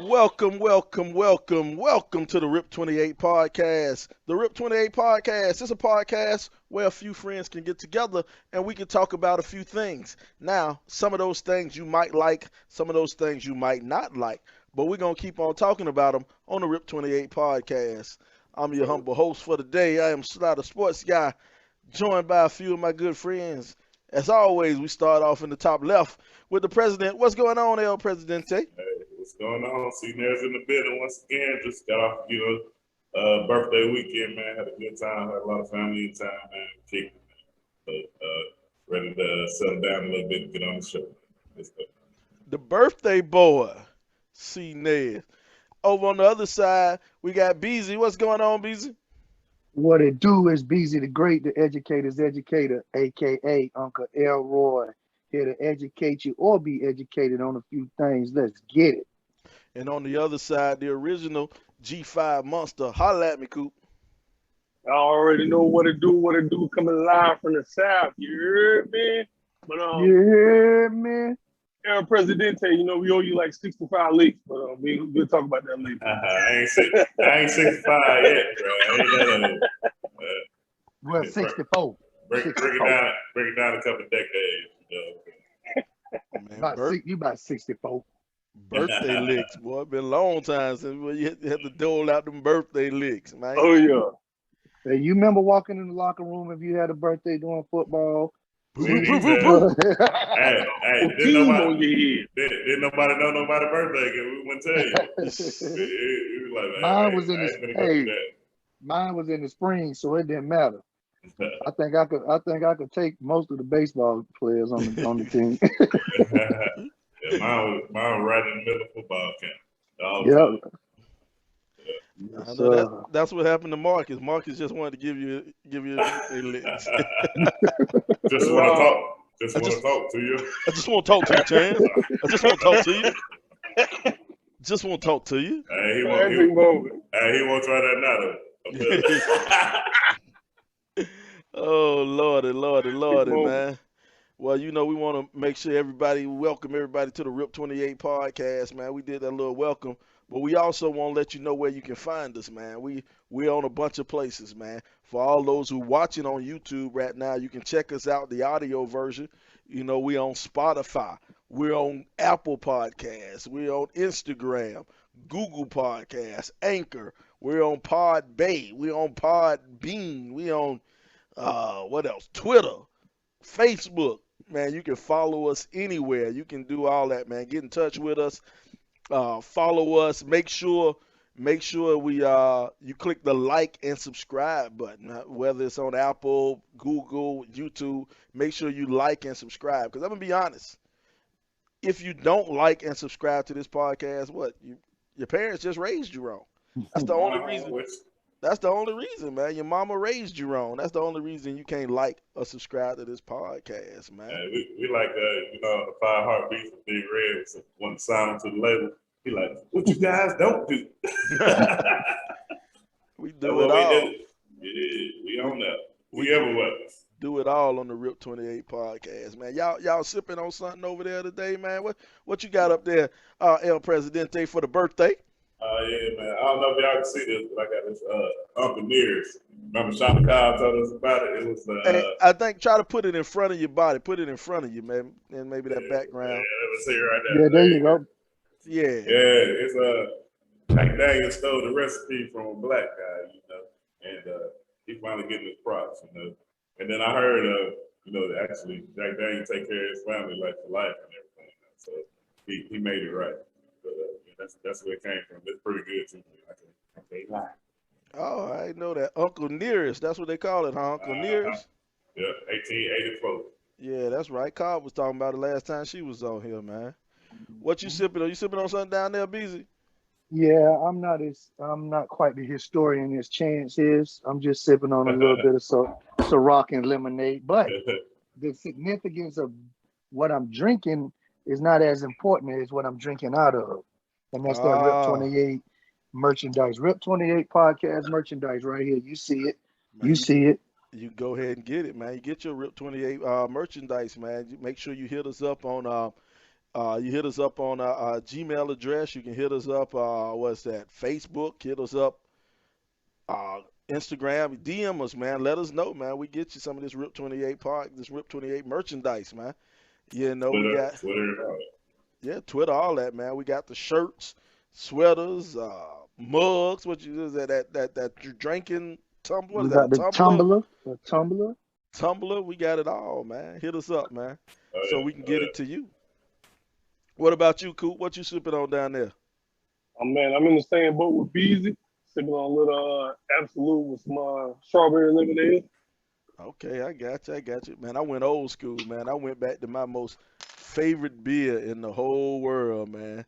Welcome, welcome, welcome, welcome to the Rip 28 podcast. The Rip 28 podcast is a podcast where a few friends can get together and we can talk about a few things. Now, some of those things you might like, some of those things you might not like, but we're going to keep on talking about them on the Rip 28 podcast. I'm your humble host for the day. I am Slider Sports Guy, joined by a few of my good friends. As always, we start off in the top left with the president. What's going on, El Presidente? What's going on? Seniors in the building once again. Just got off, birthday weekend, man. Had a good time. Had a lot of family time, man. Kicked it, man. But ready to settle down a little bit and get on the show. Let's go. The birthday boy, C. Ned. Over on the other side, we got Beezy. What's going on, Beezy? What it do is Beezy the Great, the educator's educator, aka Uncle Elroy, here to educate you or be educated on a few things. Let's get it. And on the other side, the original G5 monster. Holla at me, Coop. I already know what it do, coming live from the South. You heard me? But Yeah, man. El Presidente, we owe you like 65 leaks, but we'll talk about that later. I ain't 65 yet, bro. Well, 64. Break it down a couple of decades. You about 64. Birthday licks, boy. It's been a long time since you had to dole out them birthday licks, man. Oh, yeah. Hey, you remember walking in the locker room if you had a birthday doing football? Hey, didn't nobody know nobody's birthday because we wouldn't tell you. Mine was in the spring, so it didn't matter. I think I could take most of the baseball players on the team. Yeah, mine was right in the middle of football camp. Yep. I know that's what happened to Marcus. Marcus just wanted to give you a licks. Just want to talk to you. I just want to talk to you, Chance. I just want to talk to you. Just want to talk to you. Hey, he won't try that now. Oh, Lordy, man. Well, we want to make sure welcome everybody to the Rip 28 podcast, man. We did that little welcome, but we also want to let you know where you can find us, man. We're on a bunch of places, man. For all those who watching on YouTube right now, you can check us out, the audio version. We on Spotify. We're on Apple Podcasts. We're on Instagram, Google Podcasts, Anchor. We're on Podbay. We're on Podbean. We're on, what else? Twitter, Facebook. Man, you can follow us anywhere. You can do all that, man. Get in touch with us. Follow us. Make sure you click the like and subscribe button, whether it's on Apple, Google, YouTube. Make sure you like and subscribe. Because I'm gonna be honest, if you don't like and subscribe to this podcast, your parents just raised you wrong. That's the only reason. That's the only reason, man. Your mama raised you wrong. That's the only reason you can't like or subscribe to this podcast, man. We like the 5 Heartbeats of Big Red. Want to sign them to the label. He like, what you guys don't do. We do it all. We own that. We everywhere. Do it all on the Rip 28 podcast, man. Y'all sipping on something over there today, man. What you got up there, El Presidente, for the birthday? Yeah, man. I don't know if y'all can see this, but I got this Uncle Nears. Remember Sha Carri told us about it? It was I think try to put it in front of your body. Put it in front of you, man. And maybe that background. Yeah, let's see right there. Yeah, there you go. Yeah. Yeah, it's Jack Daniel stole the recipe from a black guy, and he's finally getting his props, And then I heard actually Jack Daniel take care of his family like for life and everything. So he made it right. But that's where it came from. It's pretty good too. I can't lie. Oh, I didn't know that. Uncle Nearest, that's what they call it, huh? Uncle Nearest? Yeah, 1884. Yeah, that's right. Cobb was talking about it last time she was on here, man. What you sipping on? You sipping on something down there, Beezy? Yeah, I'm not quite the historian as Chance is. I'm just sipping on a little bit of Ciroc and lemonade. But the significance of what I'm drinking is not as important as what I'm drinking out of. And that's that Rip 28 merchandise. Rip 28 podcast merchandise right here. You see it. Man, you see it. You go ahead and get it, man. You get your Rip 28 merchandise, man. Make sure you hit us up on You hit us up on our Gmail address. You can hit us up, what's that, Facebook. Hit us up, uh, Instagram. DM us, man. Let us know, man. We get you some of this Rip 28 this Rip 28 merchandise, man. You know, we got, Twitter, yeah, Twitter, all that, man. We got the shirts, sweaters, mugs. What you is that you drinking tumbler? What We is that, a got the tumbler? tumbler. Tumbler. We got it all, man. Hit us up, man, so we can oh, get yeah. it to you. What about you, Coop? What you sipping on down there? Oh man, I'm in the same boat with Beezy, sipping on a little Absolute with some strawberry lemonade. Okay, I got you. I got you, man. I went old school, man. I went back to my most favorite beer in the whole world, man.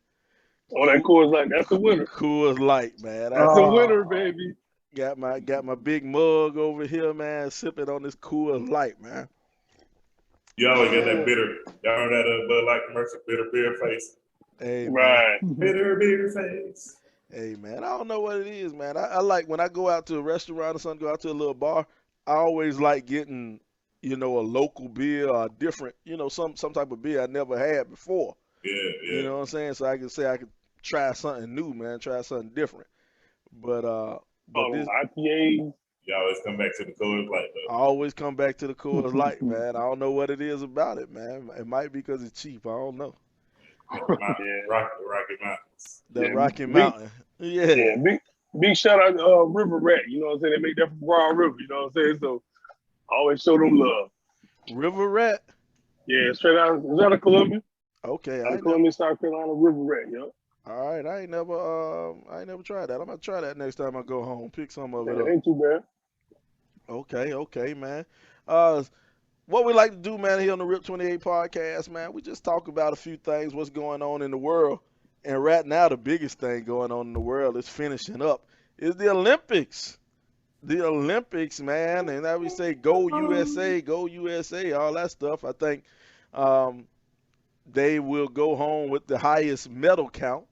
Oh, that Coors Light, that's the winner. Coors Light, man. That's the I winner, Oh, baby. got my big mug over here, man, sipping on this Coors Light, man. You always get that Yeah. bitter. Y'all know that Bud Light commercial, bitter beer face. Hey, man. Right. Bitter beer face. Hey, man. I don't know what it is, man. I like when I go out to a restaurant or something, go out to a little bar. I always like getting, a local beer or a different, some type of beer I never had before. Yeah, You yeah. know what I'm saying? So I can say I could try something new, man. Try something different. But this, IPA. You always come back to the Coors Light I though. always come back to the Coors Light, man. I don't know what it is about it, man. It might be because it's cheap. I don't know. Yeah. Rocky Mountains. That Yeah. Rocky Big, Mountain. Yeah. yeah, big shout out River Rat. You know what I'm saying? They make that from Broad River, you know what I'm saying? So I always show them love. River Rat. Yeah, straight out of Columbia. Okay, Out of Columbia, South Carolina, River Rat, yo. all right. I ain't never tried that. I'm gonna try that next time I go home. Pick some of Yeah, it it up. ain't too bad. Okay, man. Uh, what we like to do, man, here on the Rip 28 podcast, man, we just talk about a few things, what's going on in the world. And right now, the biggest thing going on in the world is finishing up is the Olympics. The Olympics, man, and now we say go USA, all that stuff. I think um, they will go home with the highest medal count.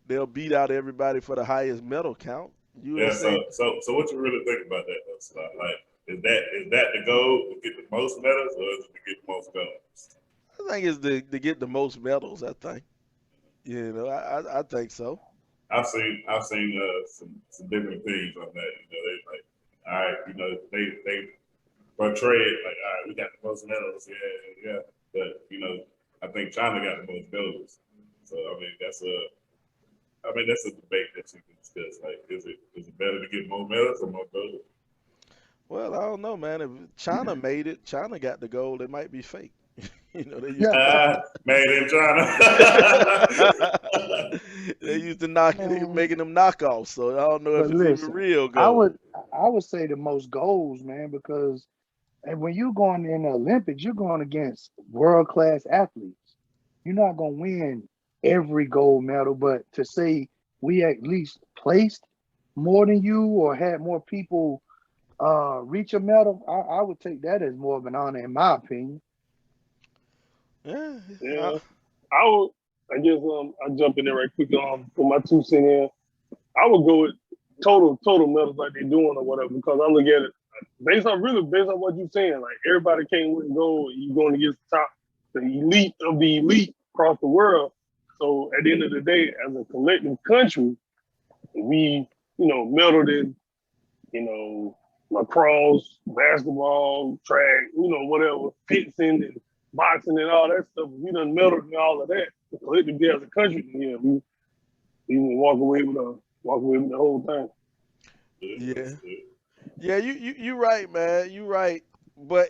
They'll beat out everybody for the highest medal count. Yeah. USA, So what you really think about that though? So, like, is that the goal to get the most medals, or is it to get the most goals? I think is to get the most medals. I think, I think so. I've seen some different things on that. They like, all right, they portray it like, all right, we got the most medals, yeah. But I think China got the most goals. So that's a debate that you can discuss. Like, is it better to get more medals or more gold? Well, I don't know, man. If China made it, China got the gold. It might be fake. They used yeah, Made in China. they used to knock it, man. making them knockoffs. So I don't know if But it's even listen, real I gold. would I would say the most goals, man, because and when you're going in the Olympics, you're going against world class athletes. You're not gonna win every gold medal, but to say we at least placed more than you or had more people reach a medal, I would take that as more of an honor, in my opinion. Yeah, Yeah. I guess I jump in there right quick for my 2 cents in. I would go with total medals like they're doing or whatever, because I look at it based on what you're saying. Like, everybody can't win gold. You're going against the elite of the elite across the world. So at the end of the day, as a collective country, we, medaled in, lacrosse, basketball, track, whatever, fencing and boxing and all that stuff. We done medaled in all of that. Collectively as a country, yeah, we walk away with the whole thing. yeah, yeah. You right, man. You right. But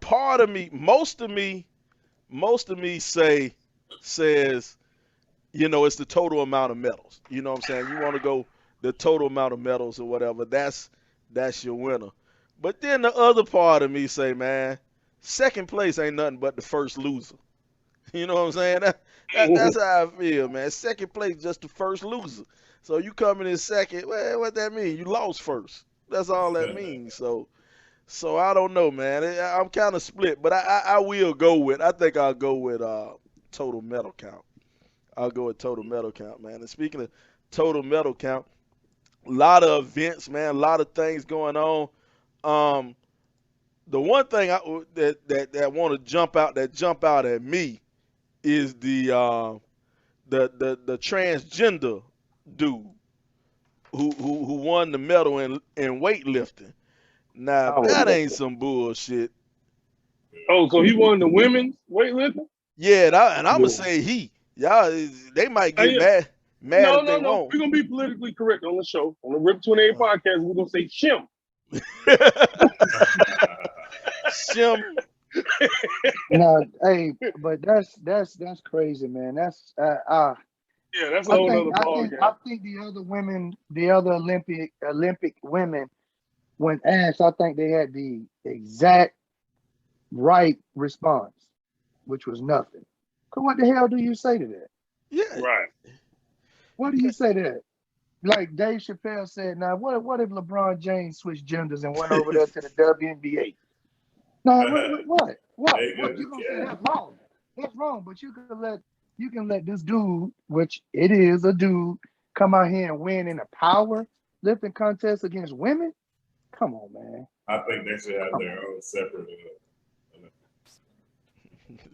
part of me, most of me says, it's the total amount of medals. You know what I'm saying? You want to go the total amount of medals or whatever. That's your winner. But then the other part of me say, man, second place ain't nothing but the first loser. You know what I'm saying? That's how I feel, man. Second place just the first loser. So you coming in second, well, what that mean? You lost first. That's all that means. So I don't know, man. I'm kind of split, but I will go with. I think I'll go with total medal count. I'll go with total medal count, man. And speaking of total medal count, a lot of events, man. A lot of things going on. The one thing that want to jump out at me is the transgender dude who won the medal in weightlifting. Now if I would that love ain't that. some bullshit, Oh, so he won the women's weightlifting? yeah, and I'm gonna Yeah. say y'all they might get Hey, mad if they no. won't. We're gonna be politically correct on the show. On the Rip 28 podcast, we're gonna say shim. Shim, No, hey, but that's crazy, man. That's Yeah, that's a I whole think nother I ball think game. I think the other women, the other Olympic women, when asked, I think they had the exact right response, which was nothing. 'Cause what the hell do you say to that? yeah, Right. What do you say to that? Like Dave Chappelle said, now what if LeBron James switched genders and went over there to the WNBA? No, what? Hey, What good. you gonna say? Yeah. That's wrong. That's wrong. But you can let this dude, which it is a dude, come out here and win in a power lifting contest against women. Come on, man. I think they should have Come their on. own separate.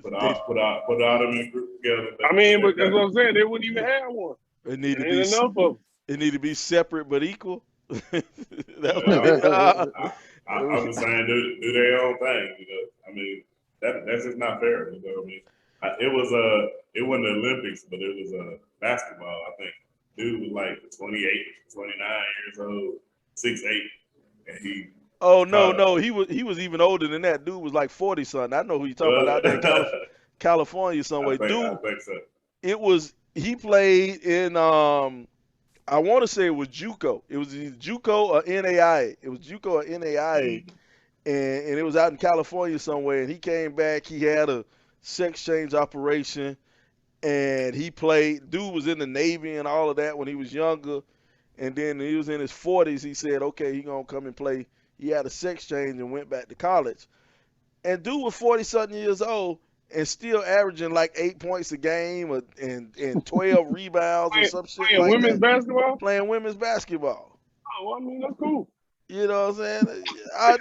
Put they, all them in a group together. I mean, but that's what I'm saying. They wouldn't even have one. they need to There be ain't enough of them. it need to be separate but equal. That's what I'm just saying, do their own thing. You know, I mean, that's just not fair. You know, what I mean, it wasn't the Olympics, but it was basketball. I think dude was like 28, 29 years old, 6'8", and he. Oh no, he was even older than that. Dude was like 40 something. I know who you talking about out there in California somewhere. I Dude, think so. he played in I want to say it was JUCO. It was either JUCO or NAIA. It was JUCO or NAIA, and it was out in California somewhere. And he came back. He had a sex change operation, and he played. Dude was in the Navy and all of that when he was younger, and then he was in his 40s. He said, "Okay, he gonna come and play." He had a sex change and went back to college. And dude was 40-something years old and still averaging like 8 points a game and 12 rebounds or some shit Playing like women's that. basketball? Playing women's basketball. Oh, well, I mean, that's cool. You know what I'm saying?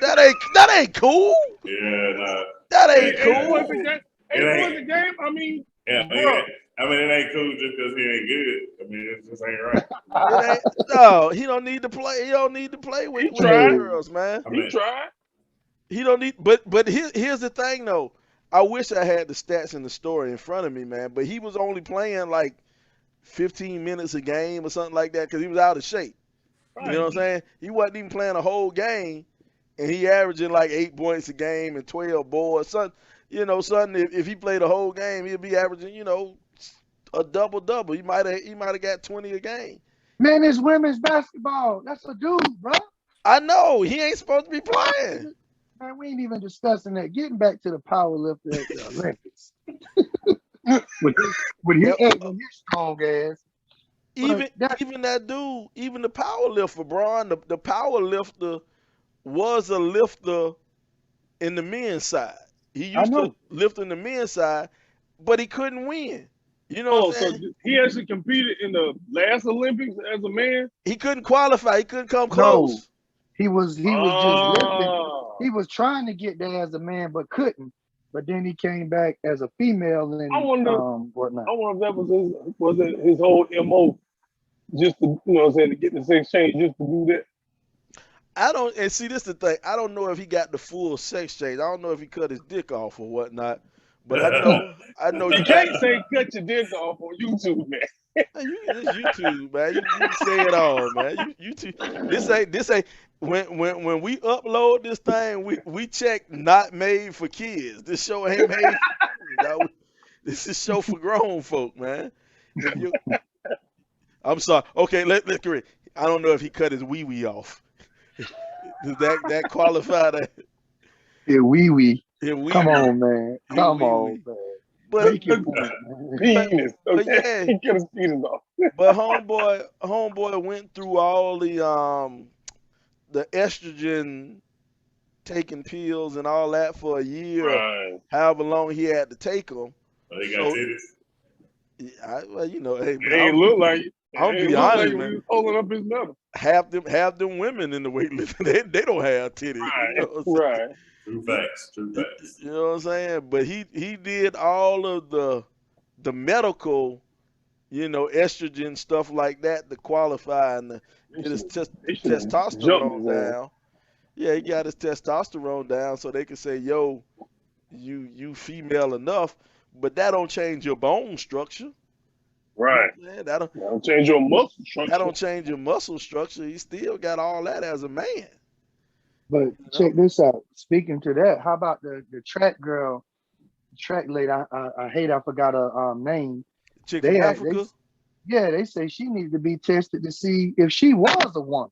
That ain't cool. Yeah, nah. That ain't Hey, 8 points a cool. game. It 8 ain't. points a game. I mean, Yeah, bro. I mean, it ain't cool just because he ain't good. I mean, it just ain't right. It ain't. No, he don't need to play. He don't need to play with He them tried. girls, man. I He mean, tried. He don't need. But here's the thing though. I wish I had the stats and the story in front of me, man. But he was only playing like 15 minutes a game or something like that because he was out of shape. You know what I'm saying? He wasn't even playing a whole game, and he averaging like 8 points a game and 12 boards. If he played a whole game, he'd be averaging, a double. He might have got 20 a game. Man, it's women's basketball. That's a dude, bro. I know he ain't supposed to be playing. Man, we ain't even discussing that. Getting back to the power lifter at the Olympics. with his strong ass. Even that dude, even the power lifter, Braun, the power lifter was a lifter in the men's side. He used to lift in the men's side, but he couldn't win. You know what I'm saying? So he actually competed in the last Olympics as a man? He couldn't qualify. He couldn't come close. He was just lifting. He was trying to get there as a man, but couldn't. But then he came back as a female and whatnot. I wonder if that was his whole MO, just to to get the sex change, just to do that. I don't, and see, this is the thing. I don't know if he got the full sex change. I don't know if he cut his dick off or whatnot. But I know you can't say cut your dick off on YouTube, man. It's YouTube, man. You can say it all, man. YouTube. This ain't. When we upload this thing, we check not made for kids. This show ain't made. This is show for grown folk, man. I'm sorry. Okay, let's correct. I don't know if he cut his wee off. Does that qualify that? Yeah, wee. Yeah, Come on, man. Come on, man. But penis. Okay. Yeah, he cut his penis off. But homeboy went through all the estrogen taking pills and all that for a year, right. However long he had to take them. Well, he got titties. Hey, it ain't look like it. I'll be honest, man. He was holding up his medal. Half them women in the weightlifting, they don't have titties. Right. Right. True facts. You know what I'm saying? But he did all of the the medical, estrogen stuff like that to qualify and to They get his should jump testosterone his ass. down. Yeah, he got his testosterone down so they can say, yo, you female enough, but that don't change your bone structure. Right. Man, That'll change your muscle that structure. don't change your muscle structure. He still got all that as a man. But check this out. Speaking to that, how about the track girl, track lady? I forgot her name. Chick They from had Africa. they say she needed to be tested to see if she was a woman,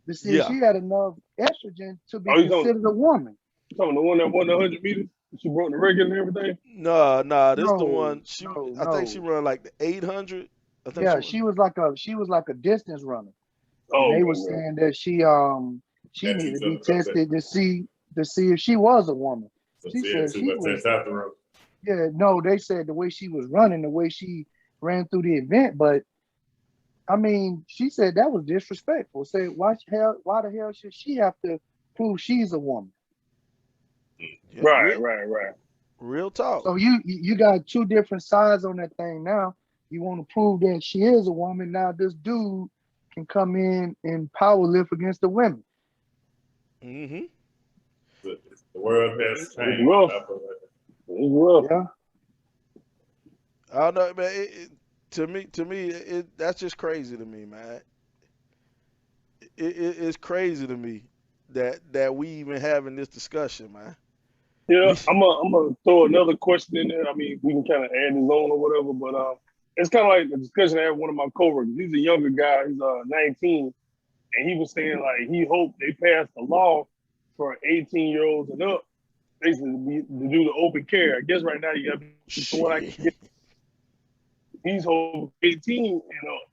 to see if Yeah. she had enough estrogen to be Oh, you considered a woman. talking the one that won the 100 meters? She broke the record and everything. Nah, this the No, one. I think she no. run like the 800. I think Yeah, she she was like a distance runner, and Oh, they were okay, saying that she That needed you to be talking about tested to see if she was a woman. So She she had said too she much was. testosterone. Yeah, no, they said the way she was running, the way she ran through the event, but I mean, she said that was disrespectful. Say, why the hell should she have to prove she's a woman? Yeah, right, right. real talk. So you got two different sides on that thing now. You want to prove that she is a woman. Now this dude can come in and power lift against the women. Mm-hmm. The world has It's changed. rough. I feel like It's rough. Yeah. I don't know, man. To me, that's just crazy to me, man. It's crazy to me that we even having this discussion, man. Yeah, We, I'm gonna throw another question in there. I mean, we can kind of add his own or whatever, but it's kind of like the discussion I had with one of my coworkers. He's a younger guy. He's 19, and he was saying like he hoped they passed a law for 18-year-olds and up, basically to do the open care. I guess right now you got to be from what I shit. get. He's hoping 18,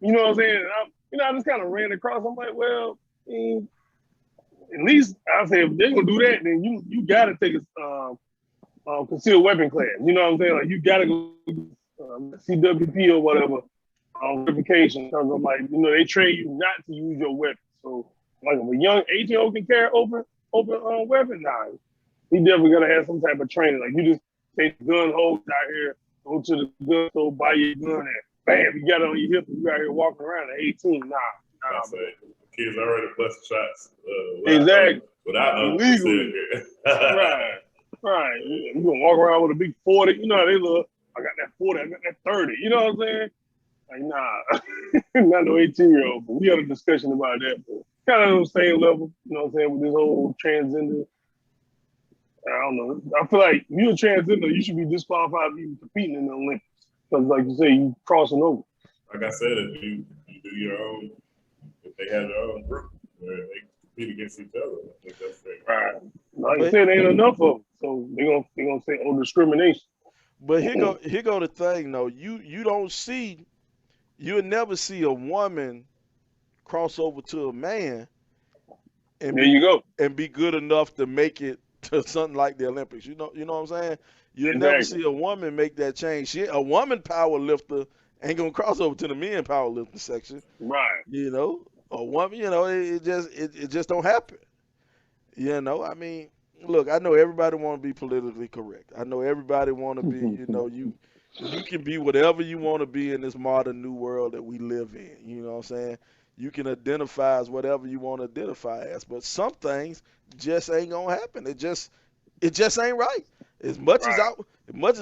you know what I'm saying? And I just kind of ran across. I'm like, well, at least I say if they're gonna do that, then you gotta take a concealed weapon class. You know what I'm saying? Like you gotta go CWP or whatever verification because I'm like, they train you not to use your weapon. So like if a young 18-year-old can carry open weapon, nah, he definitely gotta have some type of training. Like you just take gun holes out here, go to the gun store, buy your gun, and bam, you got it on your hip, and you out here walking around at 18. Nah, I say kids already busting shots. exactly. Without no Illegally. Right. You gonna walk around with a big 40, you know how they look. I got that 40, I got that 30. You know what I'm saying? Like, nah, not no 18-year-old. But we had a discussion about that. But kind of on the same level, you know what I'm saying, with this whole transgender. I don't know. I feel like if you're a transgender, you should be disqualified from even competing in the Olympics. Because, like you say, you crossing over. Like I said, if you do your own, if they have their own group where they compete against each other, I think that's fair. Right. Like I said, there ain't enough of them. So they're gonna say, oh, discrimination. But here go the thing though. You'll never see a woman cross over to a man and There you go. be good enough to make it to something like the Olympics. You know what I'm saying? You'll never Exactly. see a woman make that change. A woman power lifter ain't gonna cross over to the men power lifting section. Right. A woman, it just don't happen. I mean, look, I know everybody want to be politically correct. I know everybody want to be, you can be whatever you want to be in this modern new world that we live in. You know what I'm saying? You can identify as whatever you want to identify as, but some things just ain't gonna happen. It just ain't right. As much as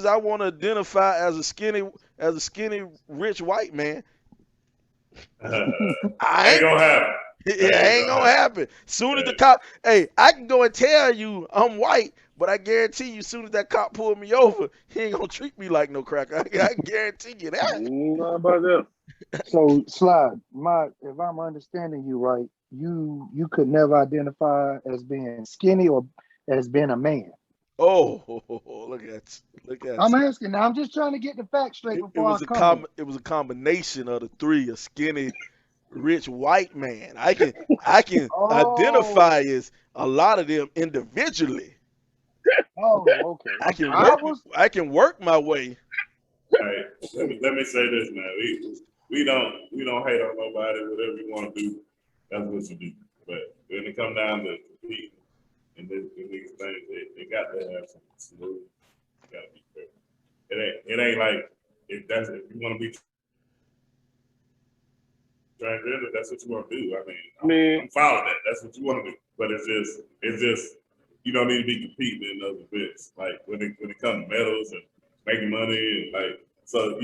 I want to identify as a skinny rich white man, I ain't gonna happen. It ain't gonna happen. Soon as the cop, hey, I can go and tell you I'm white, but I guarantee you, soon as that cop pulled me over, he ain't gonna treat me like no cracker. I guarantee you that. Not about that. So Slide, if I'm understanding you right, you could never identify as being skinny or as being a man. Oh, look at I'm you. asking now. I'm just trying to get the facts straight It before was I a come. it was a combination of the three: a skinny, rich white man. I can Oh, identify as a lot of them individually. okay. I can work my way. Hey, let me say this now. We don't hate on nobody. Whatever you want to do, that's what you do. But when it come down to competing and these things, they got to have some smooth. Got to be fair. It ain't like if you want to be transgender, that's what you want to do. I mean, I'm fine with that. That's what you want to do. But it's just you don't need to be competing in those events. Like when it comes to medals and making money and like so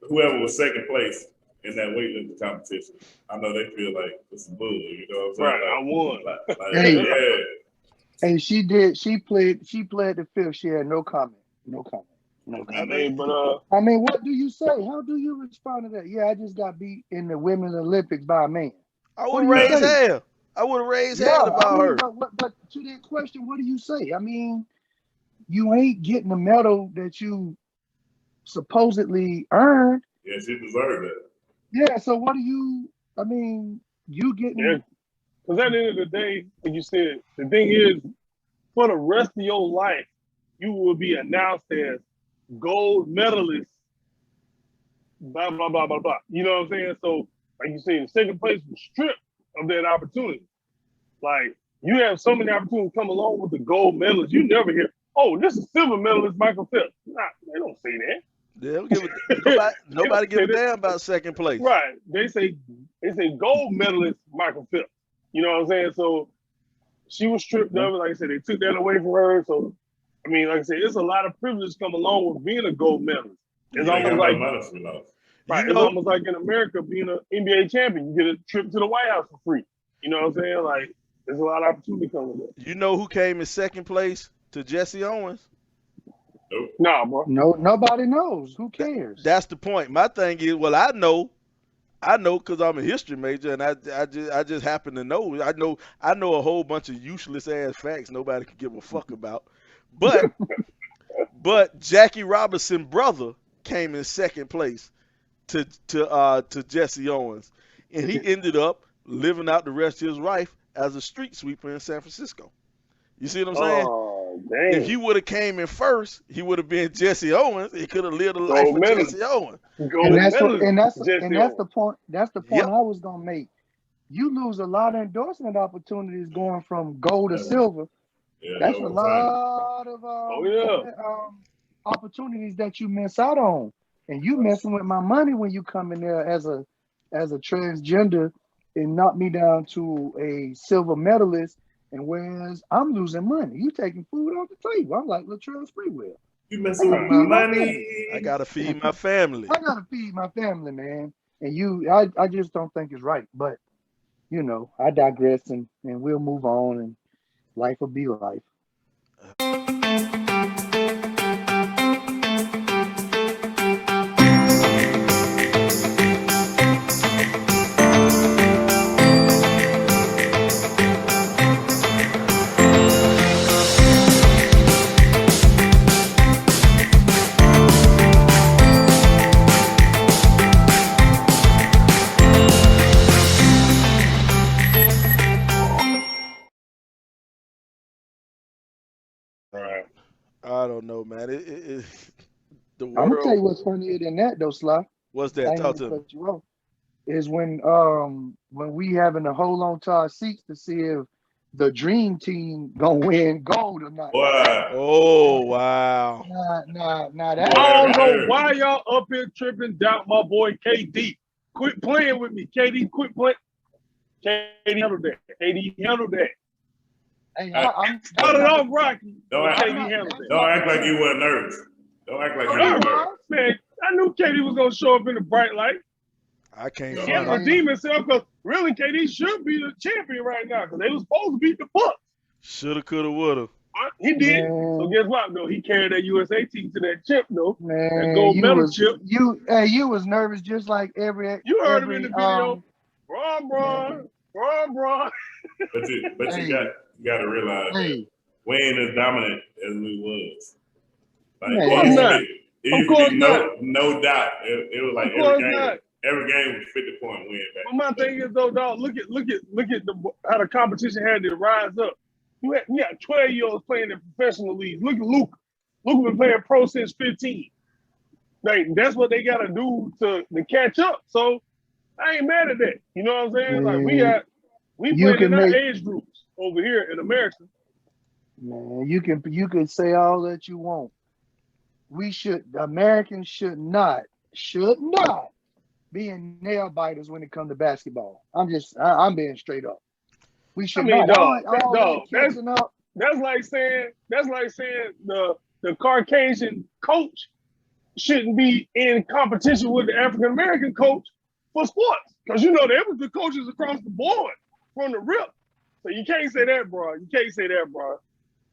whoever was second place in that weightlifting competition, I know they feel like it's some bull, you know what I'm saying? Right, I won. Hey. Yeah. And she pled the fifth. She had no comment. No comment. No comment. I mean, what do you say? How do you respond to that? Yeah, I just got beat in the Women's Olympics by a man. I would have raised hell. I would have raised hell about her. But to that question, what do you say? I mean, you ain't getting the medal that you supposedly earned. Yeah, she deserved it. Yeah, so what do you, I mean, you getting... Yeah, because at the end of the day, like you said, the thing is, for the rest of your life, you will be announced as gold medalist, blah, blah, blah, blah, blah. You know what I'm saying? So, like you said, second place was stripped of that opportunity. Like, you have so many opportunities come along with the gold medalist. You never hear, oh, this is silver medalist Michael Phelps. Nah, they don't say that. They don't give nobody give a damn about second place. Right. They say gold medalist Michael Phelps. You know what I'm saying? So she was stripped of it. Like I said, they took that away from her. So, I mean, like I said, it's a lot of privilege come along with being a gold medalist. It's almost like, right, it's almost like in America being an NBA champion. You get a trip to the White House for free. You know what I'm saying? Like, there's a lot of opportunity coming with it. You know who came in second place to Jesse Owens? Nope. Nah, bro. No, nobody knows. Who cares? That's the point. My thing is, well, I know because I'm a history major, and I just happen to know. I know a whole bunch of useless ass facts nobody can give a fuck about. But Jackie Robinson's brother came in second place to Jesse Owens, and he ended up living out the rest of his life as a street sweeper in San Francisco. You see what I'm saying? Oh, dang. If he would have came in first, he would have been Jesse Owens. He could have lived a life of Jesse Owens. And that's the point. That's the point I was gonna make. You lose a lot of endorsement opportunities going from gold to silver. Yeah, that's a lot of opportunities that you miss out on. And you messing with my money when you come in there as a transgender and knock me down to a silver medalist. And whereas I'm losing money, you taking food off the table. I'm like Latrell Sprewell. You messing with my money. I gotta feed my family. I gotta feed my family, man. And I just don't think it's right. But you know, I digress, and we'll move on, and life will be life. I don't know, man. The world. I'm gonna tell you what's funnier than that, though, Sly. What's that? Talk to me. Is when we having to hold on to our seats to see if the dream team gonna win gold or not. Wow. Oh wow. Nah. That I don't know why y'all up here tripping doubt my boy KD. Quit playing with me, KD. Quit playing. KD handled that. KD handled that. Hey, I'm cut it off, Rocky. Don't act like you weren't nervous. Don't act like you weren't nervous. Man, I knew KD was gonna show up in the bright light. I can't. He had to redeem himself because really KD should be the champion right now because they was supposed to beat the Bucks. Shoulda, coulda, woulda. He did. Man. So guess what, though? He carried that USA team to that chip, though. Man, that gold medal chip. You was nervous just like every. You heard him in the video. Bron. But you got to realize that we ain't as dominant as we was. Like, of course not. No doubt. It was like every game was 50-point win. But my thing is though, dog, look at how the competition had to rise up. You got 12-year-olds playing in professional leagues. Look at Luke. Luke been playing pro since 15. Like that's what they gotta do to catch up. So I ain't mad at that. You know what I'm saying? Like we play in our age groups over here in America. Man, you can say all that you want. Americans should not should not be nail biters when it comes to basketball. I'm being straight up. We I should mean, not. dog, All dog, that catching up. that's like saying the Caucasian coach shouldn't be in competition with the African American coach for sports. Because you know they was the coaches across the board from the rip. So you can't say that, bro. You can't say that, bro.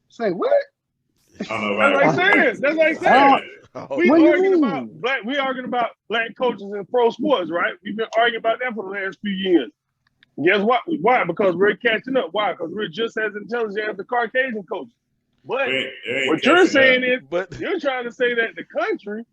Say what? I don't know That's about like that. saying. That's like saying. Oh, We What do you arguing mean? about black coaches in pro sports, right? We've been arguing about that for the last few years. Guess what? Why? Because we're catching up. Why? Because we're just as intelligent as the Caucasian coaches. But It ain't what you're catching saying up. is but you're trying to say that the country,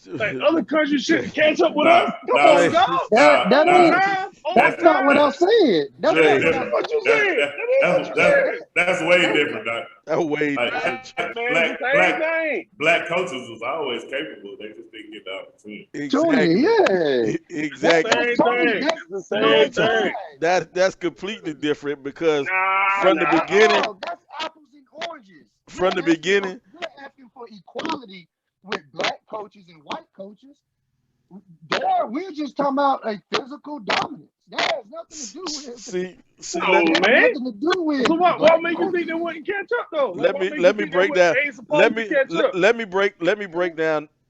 like other countries, shouldn't catch up with Nah, us. Come nah, on, dog. That nah. ain't. Over That's not what I time. said. That's Jay, not what That's I what you That- said. that- That is what you said. that's way different, Doc. that way Like, different. Man, it's the same thing. black coaches was always capable. They just didn't get the opportunity. Tony, Exactly. yeah. Exactly. Same Tony, thing. that's It's the No, same thing. That's completely different because Nah, from the nah. beginning, No, that's apples and oranges. from the beginning, We're asking for equality with black coaches and white coaches. There, we're just talking about a physical dominance. That has nothing to do with. see, No, let, That has man. nothing to do with. So what black make you think coaches. they wouldn't catch up though? let What me make let you me think they break down. ain't supposed Let to me catch up?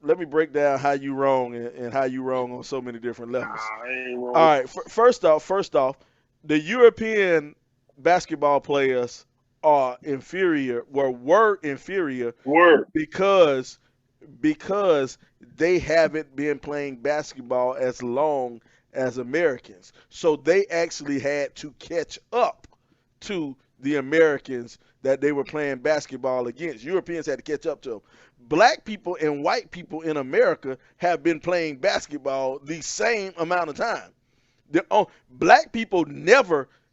let me break down how you wrong and how you wrong on so many different levels. Nah, I ain't wrong. All right, first off, the European basketball players are inferior, were inferior Word. because they haven't been playing basketball as long as Americans. So they actually had to catch up to the Americans that they were playing basketball against. Europeans had to catch up to them. Black people and white people in America have been playing basketball the same amount of time.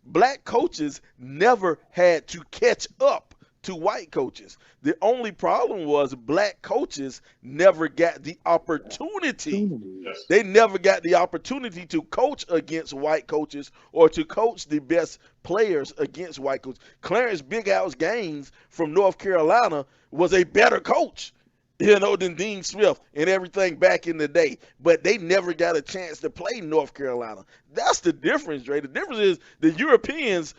Black coaches never had to catch up to white coaches. The only problem was black coaches never got the opportunity. Yes. They never got the opportunity to coach against white coaches or to coach the best players against white coaches. Clarence Big House Gaines from North Carolina was a better coach, than Dean Smith and everything back in the day. But they never got a chance to play North Carolina. That's the difference, Dre. The difference is the Europeans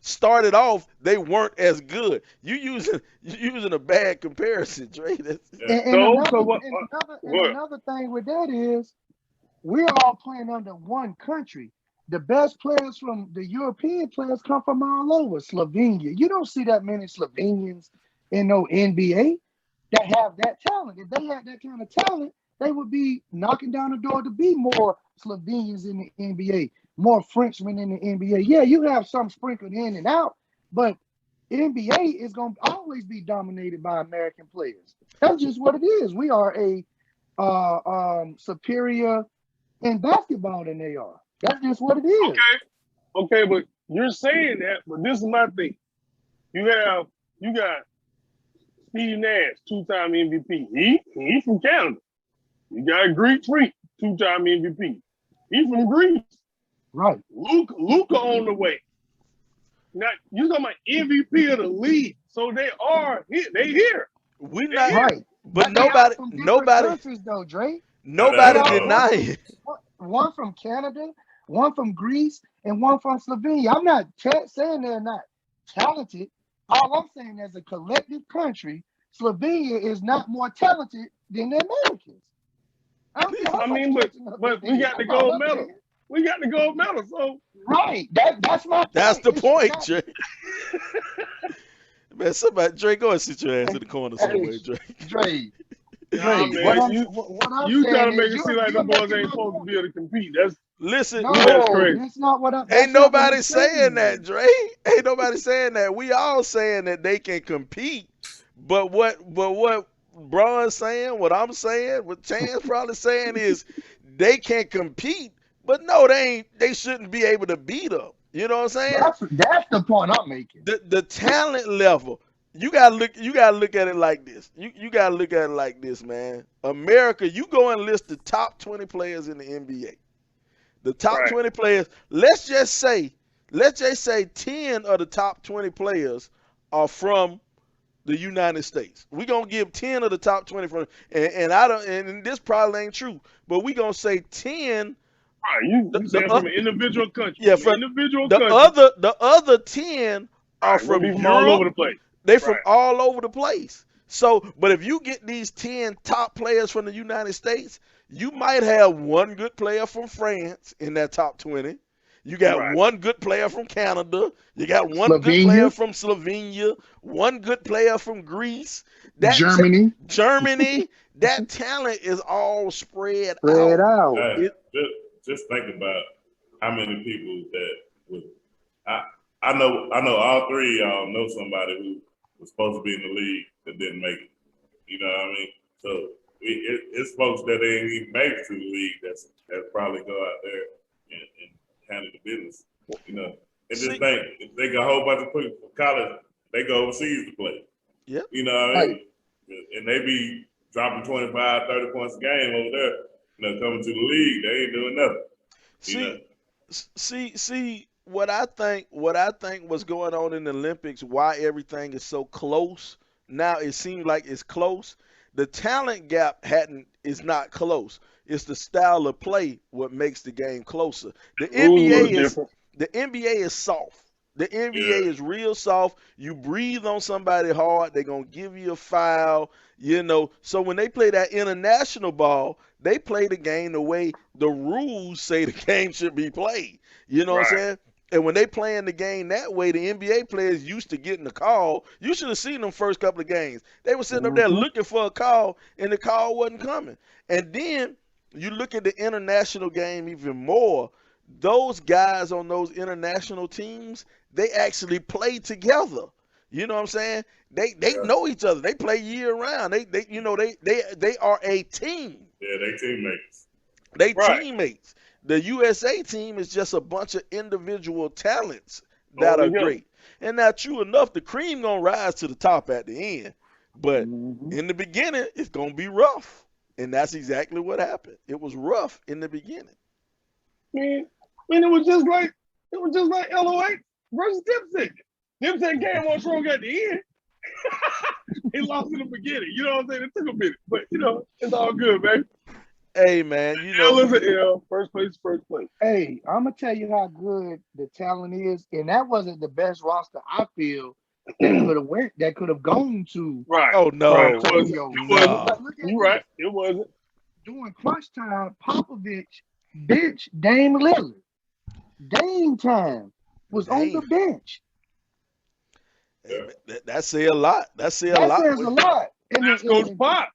started off, they weren't as good. You using a bad comparison, Dre. And another what? thing with that is we're all playing under one country. The best players from the European players come from all over. Slovenia. You don't see that many Slovenians in no NBA that have that talent. If they had that kind of talent, they would be knocking down the door to be more Slovenians in the NBA, more Frenchmen in the NBA. Yeah, you have some sprinkled in and out, but NBA is going to always be dominated by American players. That's just what it is. We are a superior in basketball than they are. That's just what it is. Okay, but you're saying that, but this is my thing. You got Steve Nash, 2-time MVP. He from Canada. You got Greek Freak, 2-time MVP. He from Greece. Right. Luka on the way. Now you talking about MVP of the league, so they here. We not Right. but they are from different nobody countries though, Dre. nobody They are denying it. One from Canada, one from Greece, and one from Slovenia. I'm not saying they're not talented. All I'm saying, as a collective country, Slovenia is not more talented than the Americans. I mean, but we got the gold medal. We got the gold medal, so right. That's my point. That's the point, Not, Dre. Man, somebody, Dre, go and sit your ass in the corner somewhere, Dre. Dre. Nah, man, you trying to make it seem like the boys ain't supposed to be able to compete. Listen, that's crazy. That's not what I'm ain't nobody saying that, Dre. Ain't nobody saying that. We all saying that they can compete. But what Bron's saying, what I'm saying, what Chan's probably saying is they can compete, but no, they shouldn't be able to beat them. You know what I'm saying? That's the point I'm making. The talent level. You gotta look at it like this. You gotta look at it like this, man. America, you go and list the top 20 players in the NBA. The top 20 players, let's just say 10 of the top 20 players are from the United States. We're gonna give 10 of the top 20 from, and I don't, and this probably ain't true, but we gonna say 10. Right, you saying from an individual country. Yeah, from an individual the country. the other 10 are Right, gonna from be from all over Europe. the place. They from Right. all over the place. So, but if you get these 10 top players from the United States, you might have one good player from France in that top 20. You got Right. one good player from Canada. You got one good Slovenia. player from Slovenia. One good player from Greece. Germany. Germany. That talent is all spread Spread out. Hey, just think about how many people that would. I know all three of y'all know somebody who was supposed to be in the league that didn't make it. You know what I mean? So it's folks that ain't even made it to the league that probably go out there and handle the business. You know, and just think if they got a whole bunch of people from college, they go overseas to play. Yep. You know what I mean? And they be dropping 25, 30 points a game over there. You know, coming to the league, they ain't doing nothing. See what I think was going on in the Olympics, why everything is so close. Now it seems like it's close. The talent gap is not close. It's the style of play what makes the game closer. The NBA is soft. The NBA is real soft. You breathe on somebody hard, they're going to give you a foul, you know. So when they play that international ball, they play the game the way the rules say the game should be played. You know what I'm saying? And when they playing the game that way, the NBA players used to getting the call. You should have seen them first couple of games. They were sitting up there looking for a call, and the call wasn't coming. And then you look at the international game even more. Those guys on those international teams, they actually play together. You know what I'm saying? They know each other. They play year round. They are a team. Yeah, they teammates. Teammates. The USA team is just a bunch of individual talents that are great. And now, true enough, the cream gonna rise to the top at the end. But in the beginning, it's gonna be rough. And that's exactly what happened. It was rough in the beginning. Man, it was just like LOA versus Dipset. Dipset came on strong at the end. He lost in the beginning. You know what I'm saying? It took a minute, but you know, it's all good, man. Hey man, you know. L is an L. First place. Hey, I'm gonna tell you how good the talent is, and that wasn't the best roster I feel that could have gone to. Right. Oh no. Right. It wasn't. You're right. It wasn't. During crunch time, Popovich bench Dame Lillard. Dame time was on the bench. Hey, that say a lot. That says a lot. And that's Coach Pop.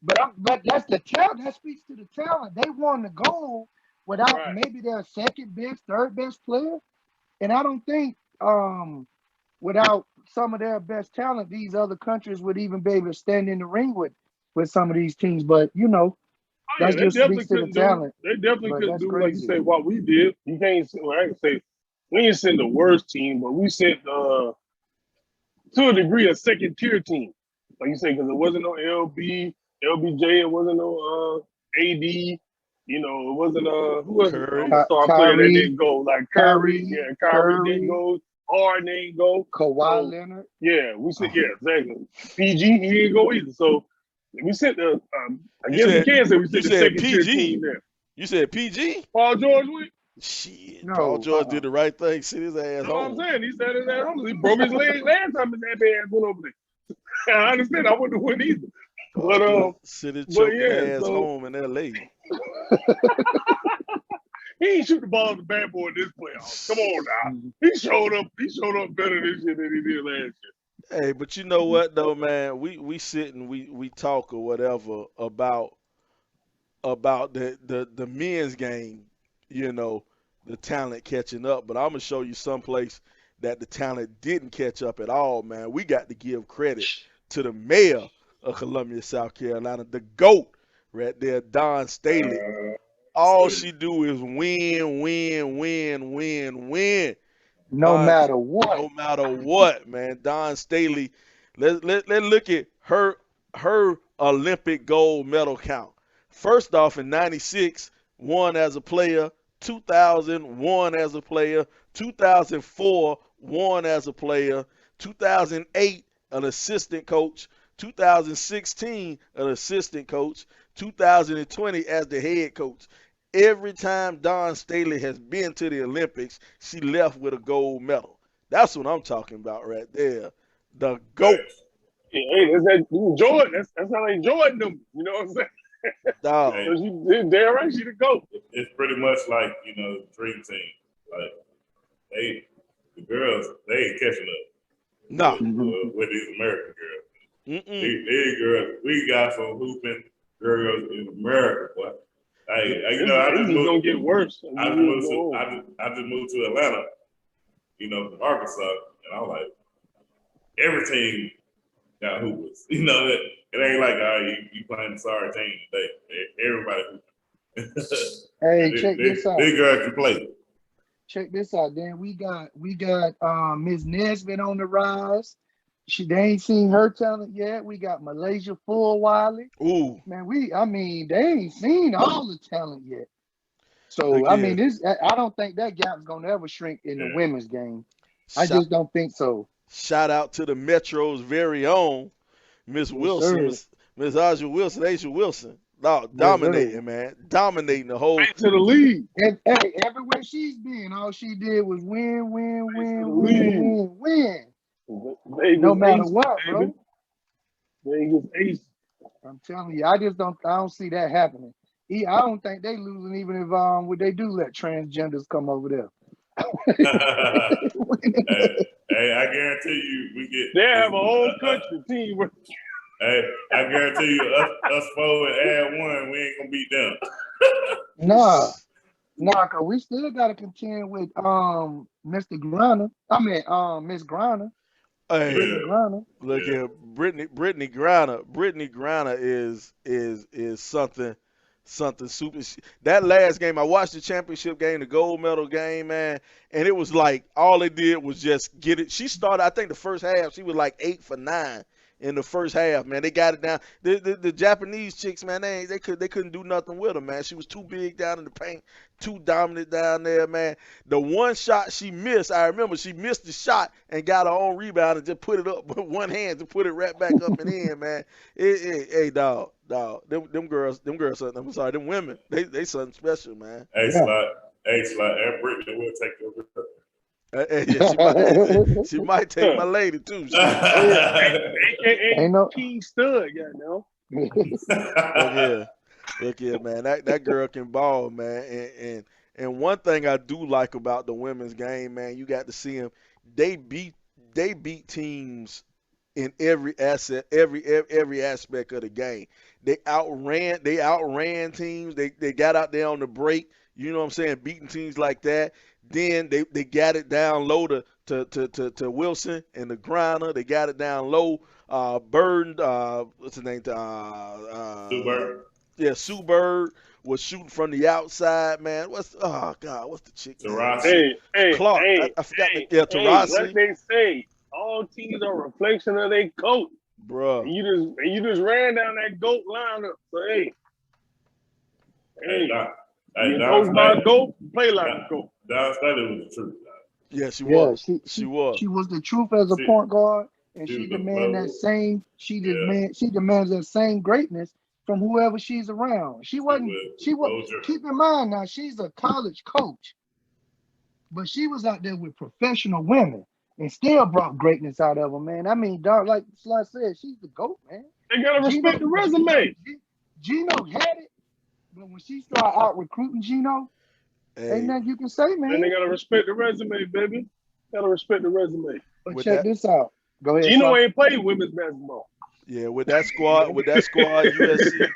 But that's the talent. That speaks to the talent. They won the goal without maybe their second best, third best player. And I don't think without some of their best talent, these other countries would even be able to stand in the ring with some of these teams. But you know, that just speaks to the talent. They definitely couldn't do like you say what we did. You can't I can say we didn't send the worst team, but we sent to a degree a second tier team. Like you say, because it wasn't no LBJ, it wasn't no AD, you know, it wasn't who was a star player that didn't go, like Curry didn't go, Harden didn't go, Kawhi Leonard. Yeah, we said exactly. PG, he didn't go either. So we sent the I guess we can say we sent the second tier team there. You said PG? Paul George went? Shit. No, Paul George did the right thing, sit his ass home. What I'm saying? He said his ass home. He broke his leg last time his ass went over there. I understand. I wouldn't have went either. But sit his choking ass home in LA. He ain't shoot the ball at the bad boy in this playoff. Come on now. He showed up better this year than he did last year. Hey, but you know what though, man? We sit and we talk or whatever about the men's game, you know, the talent catching up. But I'm gonna show you someplace that the talent didn't catch up at all, man. We got to give credit to the mayor of Columbia, South Carolina, the GOAT right there, Dawn Staley. All she do is win. No matter what. No matter what, man. Dawn Staley. Let's look at her Olympic gold medal count. First off, in '96, won as a player. 2000, won as a player. 2004, won as a player. 2008, an assistant coach. 2016, an assistant coach. 2020 as the head coach. Every time Dawn Staley has been to the Olympics, she left with a gold medal. That's what I'm talking about right there. The GOAT. Hey, that's that Jordan. That's how they Jordan them. You know what I'm saying? Dog. Hey, So she damn right she the GOAT. it's pretty much like, dream team. Like the girls, they ain't catching up No. with these American girls. Mm-mm. These girls, we got some hooping girls in America, boy. Hey, I It's just just gonna moved. get worse. I just moved to Atlanta, from Arkansas, and I was like, every team got hoopers. It ain't like you playing the sorry team today. Everybody hooping. Hey, check this out. Big girl can play. Check this out. Then we got Ms. Nesbitt on the rise. They ain't seen her talent yet. We got Malaysia Fulwiley. Ooh. Man, they ain't seen all the talent yet. So Look I here. mean, I don't think that gap's gonna ever shrink in the women's game. I Shout- just don't think so. Shout out to the Metro's very own Miss Wilson, Miss Aja Wilson, Asia Wilson. No, dominating, man. Dominating the whole. Back to the league. And hey, everywhere she's been, all she did was win. Vegas No matter ace, what, baby. bro. Vegas ace. I'm telling you, I don't see that happening. I don't think they losing even if would they do let transgenders come over there. Hey, I guarantee you, we get. They have a whole country team. Hey, I guarantee you, us four and add one, we ain't gonna beat them. Nah, cause we still gotta contend with Mr. Griner. Miss Griner. Hey, Brittany Griner. look here, Brittany Griner. Brittany Griner is something super. That last game, I watched the championship game, the gold medal game, man, and it was like all they did was just get it. She started, I think, the first half. She was like 8 for 9 in the first half, man. They got it down. The Japanese chicks, man, they couldn't do nothing with her, man. She was too big down in the paint, too dominant down there, man. The one shot she missed, I remember she missed the shot and got her own rebound and just put it up with one hand to put it right back up and in, man. Hey, dog, them girls, I'm sorry, them women, they something special, man. Hey, Slot, and Brittany will take over. Yeah, she might take my lady too. Ain't no King Stud, Look here, man. That girl can ball, man. And one thing I do like about the women's game, man, you got to see them. They beat teams in every aspect of the game. They outran teams. They got out there on the break. You know what I'm saying? Beating teams like that. Then they got it down low to Wilson and the Griner. They got it down low. Burden, what's his name? Sue Bird. Yeah, Sue Bird was shooting from the outside, man. What's the chick? Tarasi. Hey, Clark. Hey, I forgot. Hey, Tarasi. like they say, all teams are a reflection of their coach. Bruh. And you just ran down that GOAT lineup. So hey, you coach by a GOAT, play like a GOAT. Dawn Staley was the truth. Yeah, she Yeah, was. She was. She was the truth as a point guard, and she demands that same. She demands that same greatness from whoever she's around. She wasn't. Keep in mind now, she's a college coach, but she was out there with professional women and still brought greatness out of them, man. I mean, dog, like Sly said, she's the GOAT, man. They gotta respect the resume. Gino had it, but when she started out recruiting Gino, ain't nothing you can say, man. And they gotta respect the resume, baby. Gotta respect the resume. But check this out. Go ahead. Gino ain't played women's basketball. Yeah, with that squad, USC.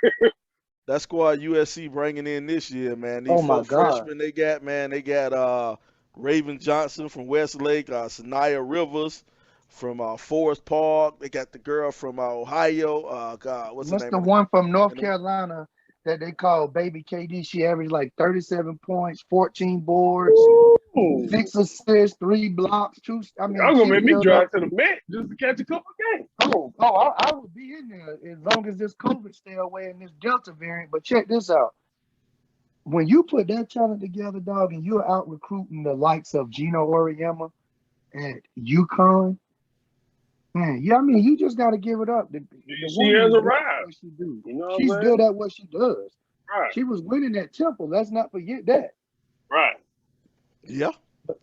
That squad USC bringing in this year, man. These four freshmen they got, man. They got Raven Johnson from Westlake, Sanaya Rivers from Forest Park. They got the girl from Ohio. What's her name? The one from North Carolina that they call Baby KD? She averaged like 37 points, 14 boards, 6 assists, 3 blocks, 2. I mean, y'all gonna make me drive to the Met just to catch a couple games. I would be in there as long as this COVID stay away and this Delta variant. But check this out. When you put that talent together, dog, and you're out recruiting the likes of Gino Auriemma at UConn, Man, yeah, I mean, you just got to give it up. The She woman has is good at arrived. what she do. You know what She's I'm good saying? at what she does. Right. She was winning at Temple. Let's not forget that. Right. Yeah.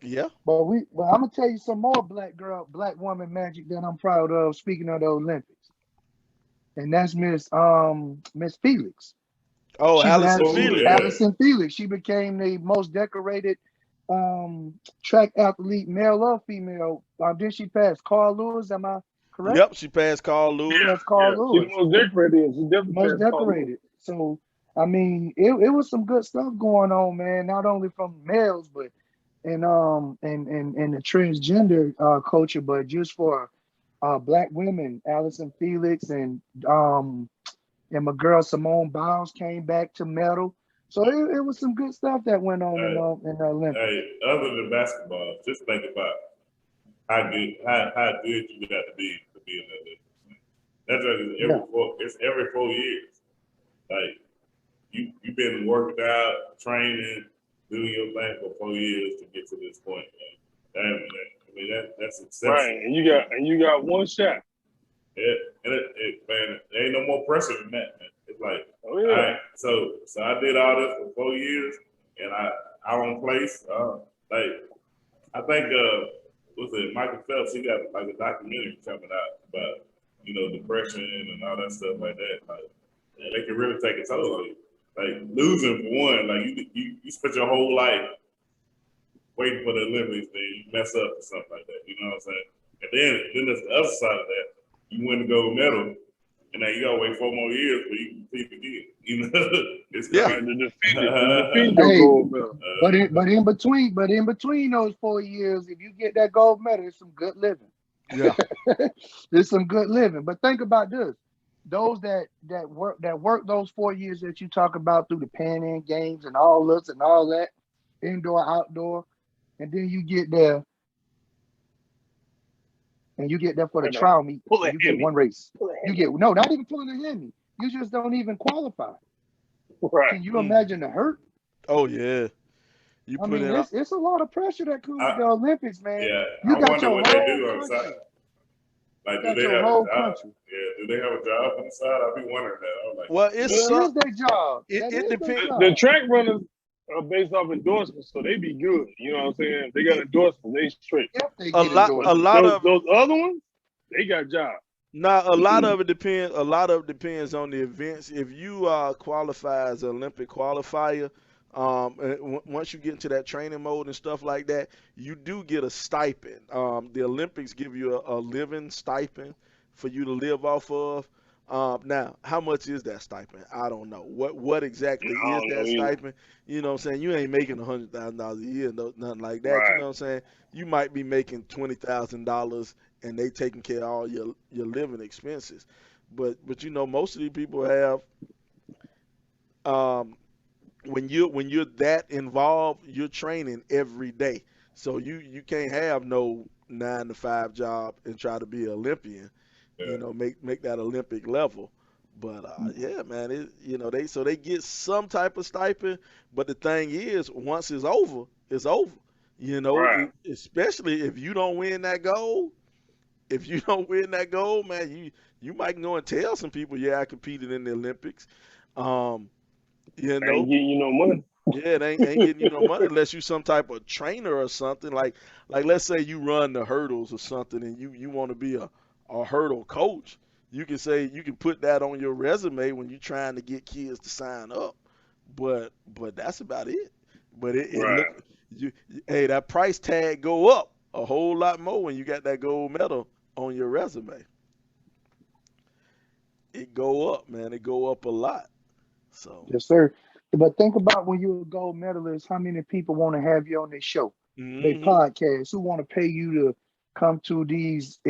Yeah. But I'm gonna tell you some more black woman magic that I'm proud of. Speaking of the Olympics, and that's Miss Felix. Oh, She Allison Oh, Felix. yeah. Allison Felix. She became the most decorated track athlete, male or female. Then she passed Carl Lewis. Am I correct? Yep, she passed Carl Lewis. That's Carl Yeah. She's Lewis. the most decorated. She definitely Most passed Carl Lewis. decorated. So I mean, it was some good stuff going on, man. Not only from males, but and the transgender culture, but just for black women, Allison Felix and my girl Simone Biles came back to medal. So it was some good stuff that went on in the Olympics. Hey, other than basketball, just think about how good you got to be in the Olympics. That's it's every 4 years. Like you've been working out, training, doing your thing for 4 years to get to this point, man. I mean that's exceptional. Right, and you got one shot. Yeah, and man, there ain't no more pressure than that, man. It's like, Oh yeah. all right, so I did all this for 4 years, and I on place. Like I think what's it, Michael Phelps? He got like a documentary coming out about depression and all that stuff like that. Like they can really take a toll on you. Like losing for one, like you spent your whole life waiting for the Olympics, then you mess up or something like that. You know what I'm saying? And then there's the other side of that. You win the gold medal, and now you gotta wait 4 more years for you to compete again. It's Right, the defeat your gold medal. But in between those 4 years, if you get that gold medal, it's some good living. Yeah. There's some good living. But think about this. Those that work those 4 years that you talk about through the Pan Am Games and all this and all that, indoor, outdoor, and then you get there for the trial meet. You get one race. You get not even pulling a hammy. You just don't even qualify. Right. Can you imagine the hurt? Oh yeah. It's a lot of pressure that comes with the Olympics, man. Yeah, You I got wonder your what they whole do on the country. side. Like, You do got they your have whole a job? country. Yeah, do they have a job on the side? I be wondering that. I'm like, Well, That is their job. It depends. The track runners are based off endorsements, so they be good. You know what I'm saying? If they got endorsements, they straight. If they A get lot endorsed. of Those other ones, they got jobs. now a lot of it depends. A lot of it depends on the events. If you qualify as an Olympic qualifier, once you get into that training mode and stuff like that, you do get a stipend. The Olympics give you a living stipend for you to live off of. Now, how much is that stipend? I don't know. What exactly I is don't that know either. stipend? You know what I'm saying? You ain't making $100,000 a year, nothing like that. You Right. know what I'm saying? You might be making $20,000 and they taking care of all your living expenses. But most of these people have when you're that involved, you're training every day. So you can't have no 9 to 5 job and try to be an Olympian. yeah. Make that Olympic level. But yeah, man, they get some type of stipend. But the thing is, once it's over, it's over. Right. Especially if you don't win that gold. If you don't win that gold, man, you might go and tell some people, yeah, I competed in the Olympics. Ain't getting you no money. Yeah, they ain't getting you no money unless you some type of trainer or something. Like let's say you run the hurdles or something, and you want to be a hurdle coach. You can put that on your resume when you're trying to get kids to sign up. But that's about it. But Right. hey, that price tag go up a whole lot more when you got that gold medal on your resume. It go up, man. It go up a lot. So Yes, sir. But think about when you're a gold medalist, how many people want to have you on their show, their podcast, who want to pay you to come to these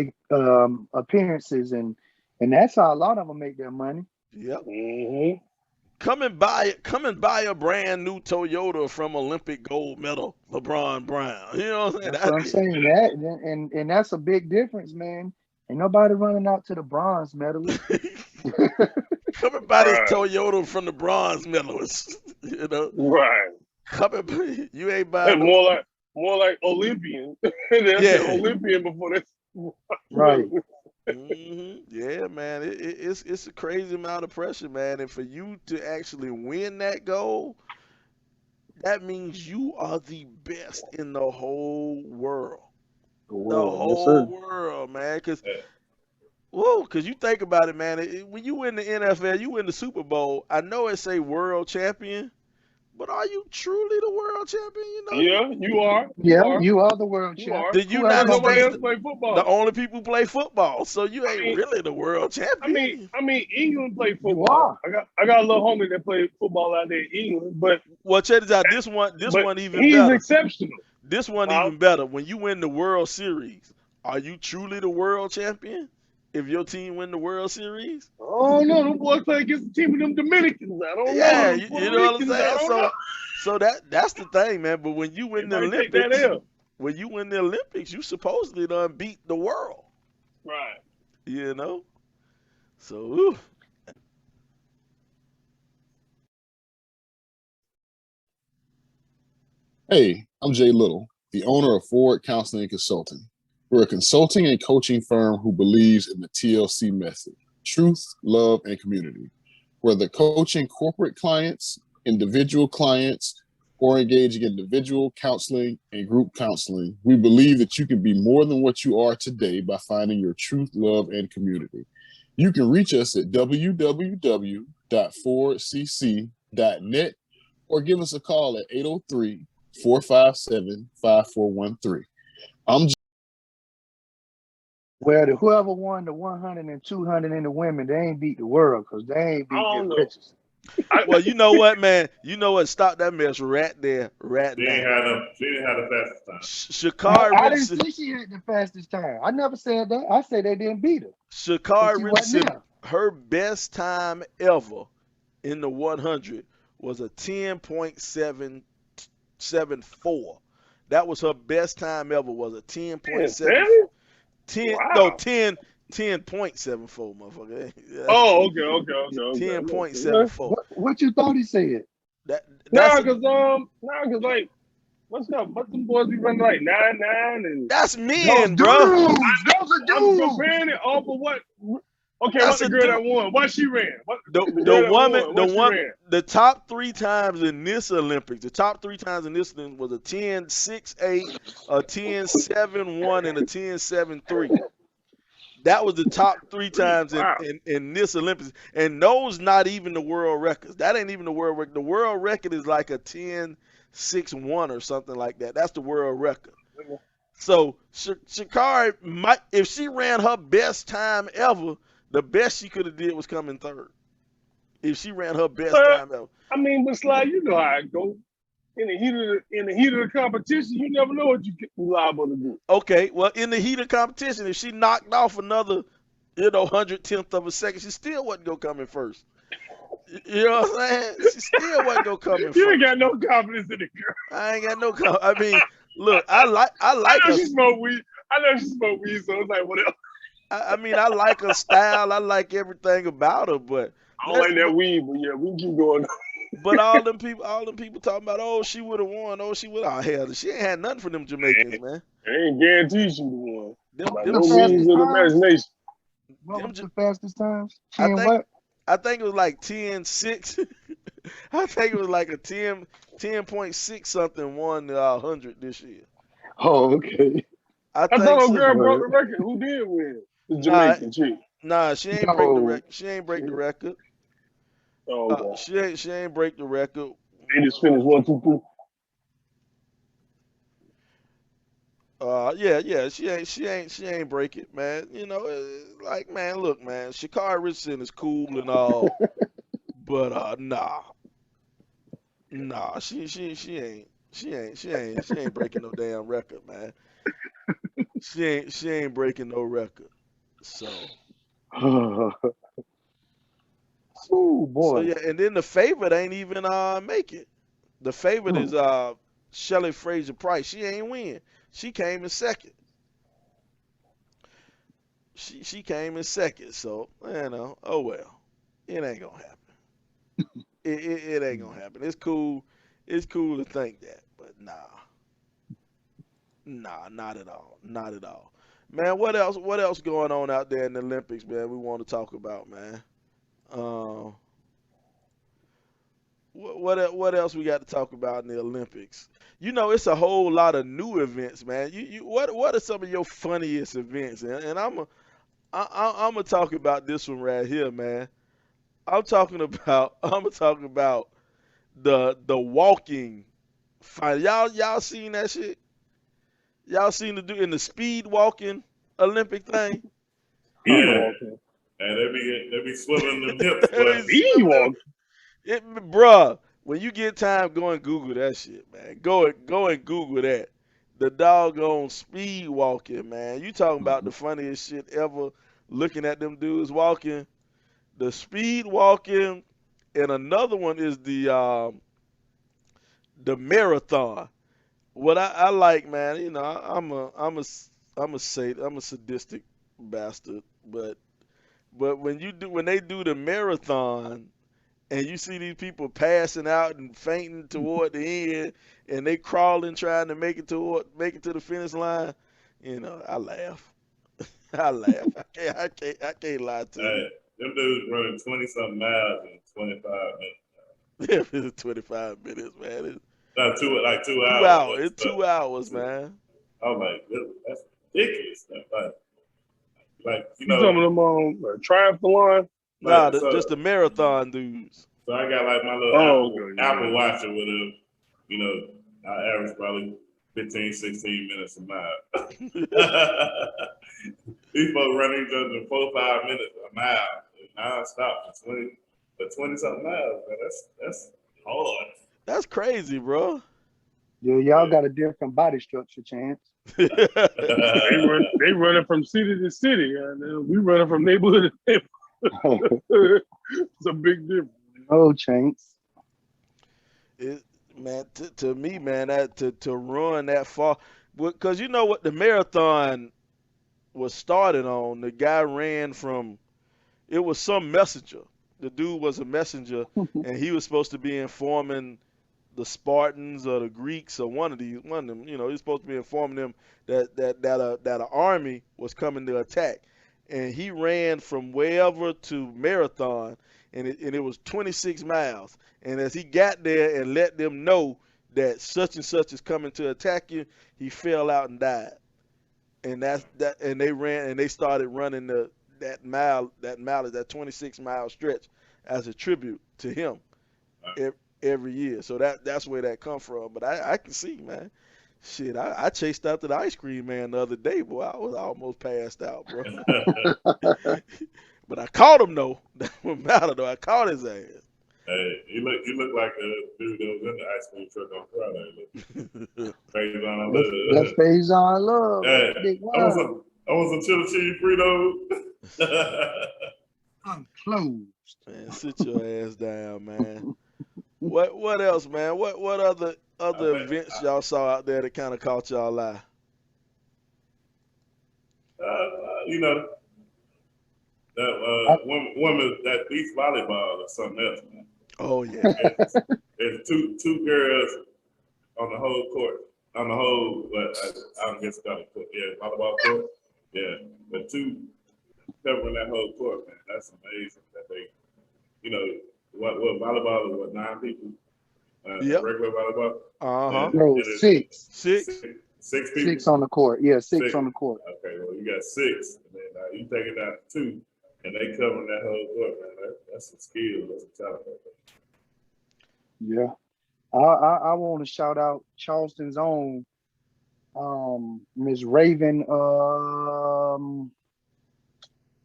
appearances, and that's how a lot of them make their money. Yep. Mm-hmm. Come and buy a brand new Toyota from Olympic gold medal LeBron Brown. You know what I'm saying? That's what I'm saying. That and that's a big difference, man. Ain't nobody running out to the bronze medalist. Come and buy this Right. Toyota from the bronze medalist. Right. Come and you ain't And buying more like Olympian. They said Olympian before this. Right. Yeah, man. It's a crazy amount of pressure, man. And for you to actually win that goal, that means you are the best in the whole world. The Well, yes, whole sir. world, man. Because Yeah. whoa, because you think about it, man. When you win the NFL, you win the Super Bowl. I know it say world champion, but are you truly the world champion? You know, Yeah, you are. You Yeah, are. you are the world You champ. are. the Who else Because United gonna nobody beat States, else you? play the football. only people play football, so you I ain't mean, really the world champion. England play You football. are. I got a little homie that played football out there in England, Well, check this out. This one even he's better. exceptional. This one Huh? even better. When you win the World Series, are you truly the world champion? If your team win the World Series? Oh no, them boys play against the team of them Dominicans. I don't know. Yeah, Them you Puerto know what I'm Ricans, I saying? don't know. So that's the thing, man. But when you They win the might take that Olympics, L. you supposedly done beat the world. Right. You know? So ooh. Hey, I'm Jay Little, the owner of Forward Counseling and Consulting. We're a consulting and coaching firm who believes in the TLC method: truth, love, and community. Whether coaching corporate clients, individual clients, or engaging in individual counseling and group counseling, we believe that you can be more than what you are today by finding your truth, love, and community. You can reach us at www.forwardcc.net or give us a call at 803-457-5413. I'm Well, whoever won the 100 and 200 in the women, they ain't beat the world because they ain't I beat Miss don't know. Richardson. I, Well, you know what, man? You know what? Stop that mess right there, right She ain't now. had them. She didn't have the fastest time. Shakari I didn't Richardson, say she had the fastest time. I never said that. I said they didn't beat her because Shakari she wasn't Richardson, there. her best time ever in the 100 was a 10.774. That was her best time ever. Was a man, 10.7 Sammy? 10 no Wow. 10.74, motherfucker. That's Oh, okay. Yeah. 10.74. What you thought he said? That's Like, what's them boys be running like 9-9 and that's Those men, bro. dudes. Those are I'm dudes. comparing it off of what. Okay, what That's the a girl dude. that won? What she ran? What the The girl that woman, won? What she ran? the top three times in this Olympics, the top three times in this Olympics was a 10.68, a 10.71, and a 10.73. That was the top three times Wow. in this Olympics. And those not even the world records. That ain't even the world record. The world record is like a 10.61 or something like that. That's the world record. So Shakari might, if she ran her best time ever, the best she could have did was come in third. If she ran her best But time ever. I mean, but Sly, you know how it go. In the heat of the competition, you never know what you liable to do. Okay, well, in the heat of competition, if she knocked off another, 110th of a second, she still wasn't gonna come in first. You know what I'm saying? She still wasn't gonna come in You ain't first. got no confidence in the girl. I ain't got no. I mean, look, I I like know her. she smoked weed. I know she smoked weed, so it's like whatever. I mean, I like her style. I like everything about her. But I don't like that weed, but yeah, we can keep going. all them people talking about, oh, she would have won. Oh, she would. Oh, hell, she ain't had nothing for them Jamaicans, man. I ain't guaranteed she the one. Them, By What's them, the no means fastest of the times? imagination. What them. was the fastest times? I 10 think, what? I think it was like 10.6. I think it was like a 10.6 something won the 100 this year. Oh, okay. I I think thought old so. girl broke Word. the record. Who did win? The Nah, Jamaican chick. nah, she ain't break the No. record. She ain't break the record. Oh, okay. She ain't break the record. They just finished 1, 2, 3. Yeah, she ain't break it, man. Like, man, look, man, Shakari Richardson is cool and all, but nah, she ain't breaking no damn record, man. She ain't breaking no record. So Oh so boy. yeah, and then the favorite ain't even make it. The favorite Hmm. is Shelley Fraser Price. She ain't win. She came in second. She came in second. So oh well, it ain't gonna happen. It ain't gonna happen. It's cool. It's cool to think that, but nah, not at all. Not at all. Man, what else? What else going on out there in the Olympics, man? We want to talk about, man. Uh, what else we got to talk about in the Olympics? You know, it's a whole lot of new events, man. What are some of your funniest events? And I'm gonna talk about this one right here, man. I'm talking about the walking fight. Y'all seen that shit? Y'all seen the do in the speed walking Olympic thing? He Yeah, walking. and they be swiveling them hips, but He walking. Bruh, when you get time, go and Google that shit, man. Go and Google that. The doggone speed walking, man. You talking about the funniest shit ever? Looking at them dudes walking, the speed walking, and another one is the marathon. What I like, man, you know, I'm a sadistic bastard, but when they do the marathon and you see these people passing out and fainting toward the end and they crawling trying to make it to the finish line, you know, I laugh. I laugh. I can't lie to you. them dudes running 20 something miles in 25 minutes. It's 25 minutes, man. It's Not like 2 2 hours. hours. It's 2 hours, man. I'm like, that's ridiculous. Like you You some know, of them triathlon? Nah, like so. just the marathon dudes. So I got like my little Apple Watch or whatever. You know, I average probably 15, 16 minutes a mile. These folks running each other in 4, 5 minutes a mile, non-stop for 20 something miles. Man, that's hard. That's crazy, bro. Yeah, y'all got a different body structure, Chance. They running from city to city, and we running from neighborhood to neighborhood. It's a big difference. Oh, Chance. Man, to me, man, that to run that far, because you know what the marathon was started on. The guy ran from. It was some messenger. The dude was a messenger, and he was supposed to be informing the Spartans or the Greeks or one of them. You know, he's supposed to be informing them that an army was coming to attack, and he ran from wherever to Marathon, and it was 26 miles. And as he got there and let them know that such and such is coming to attack you, he fell out and died. And and they ran and they started running that 26 mile stretch as a tribute to him every year. So that's where that come from. But I can see, man. Shit, I chased after the ice cream man the other day, boy. I was almost passed out, bro. But I caught him though. That don't matter though. I caught his ass. Hey, you look like the dude that was in the ice cream truck on Friday. Phase on love. That's phase on love. Hey, Big I want some chili cheese Fritos. I'm closed. Man, sit your ass down, man. What else, man? What other events y'all saw out there that kind of caught y'all eye? You know, that women that beach volleyball or something else, man. Oh yeah. There's two girls on the whole court, on the whole. I don't guess it's court. Yeah, volleyball court. Yeah, but two covering that whole court, man. That's amazing that they, you know, what volleyball is what 9 people. Yep. Regular volleyball. No, six. Six people. 6 on the court. Yeah, six on the court. Okay, well you got 6, and then you take it down to 2, and they covering that whole court, man. That's a skill. That's a talent. Yeah. I want to shout out Charleston's own Miss Raven.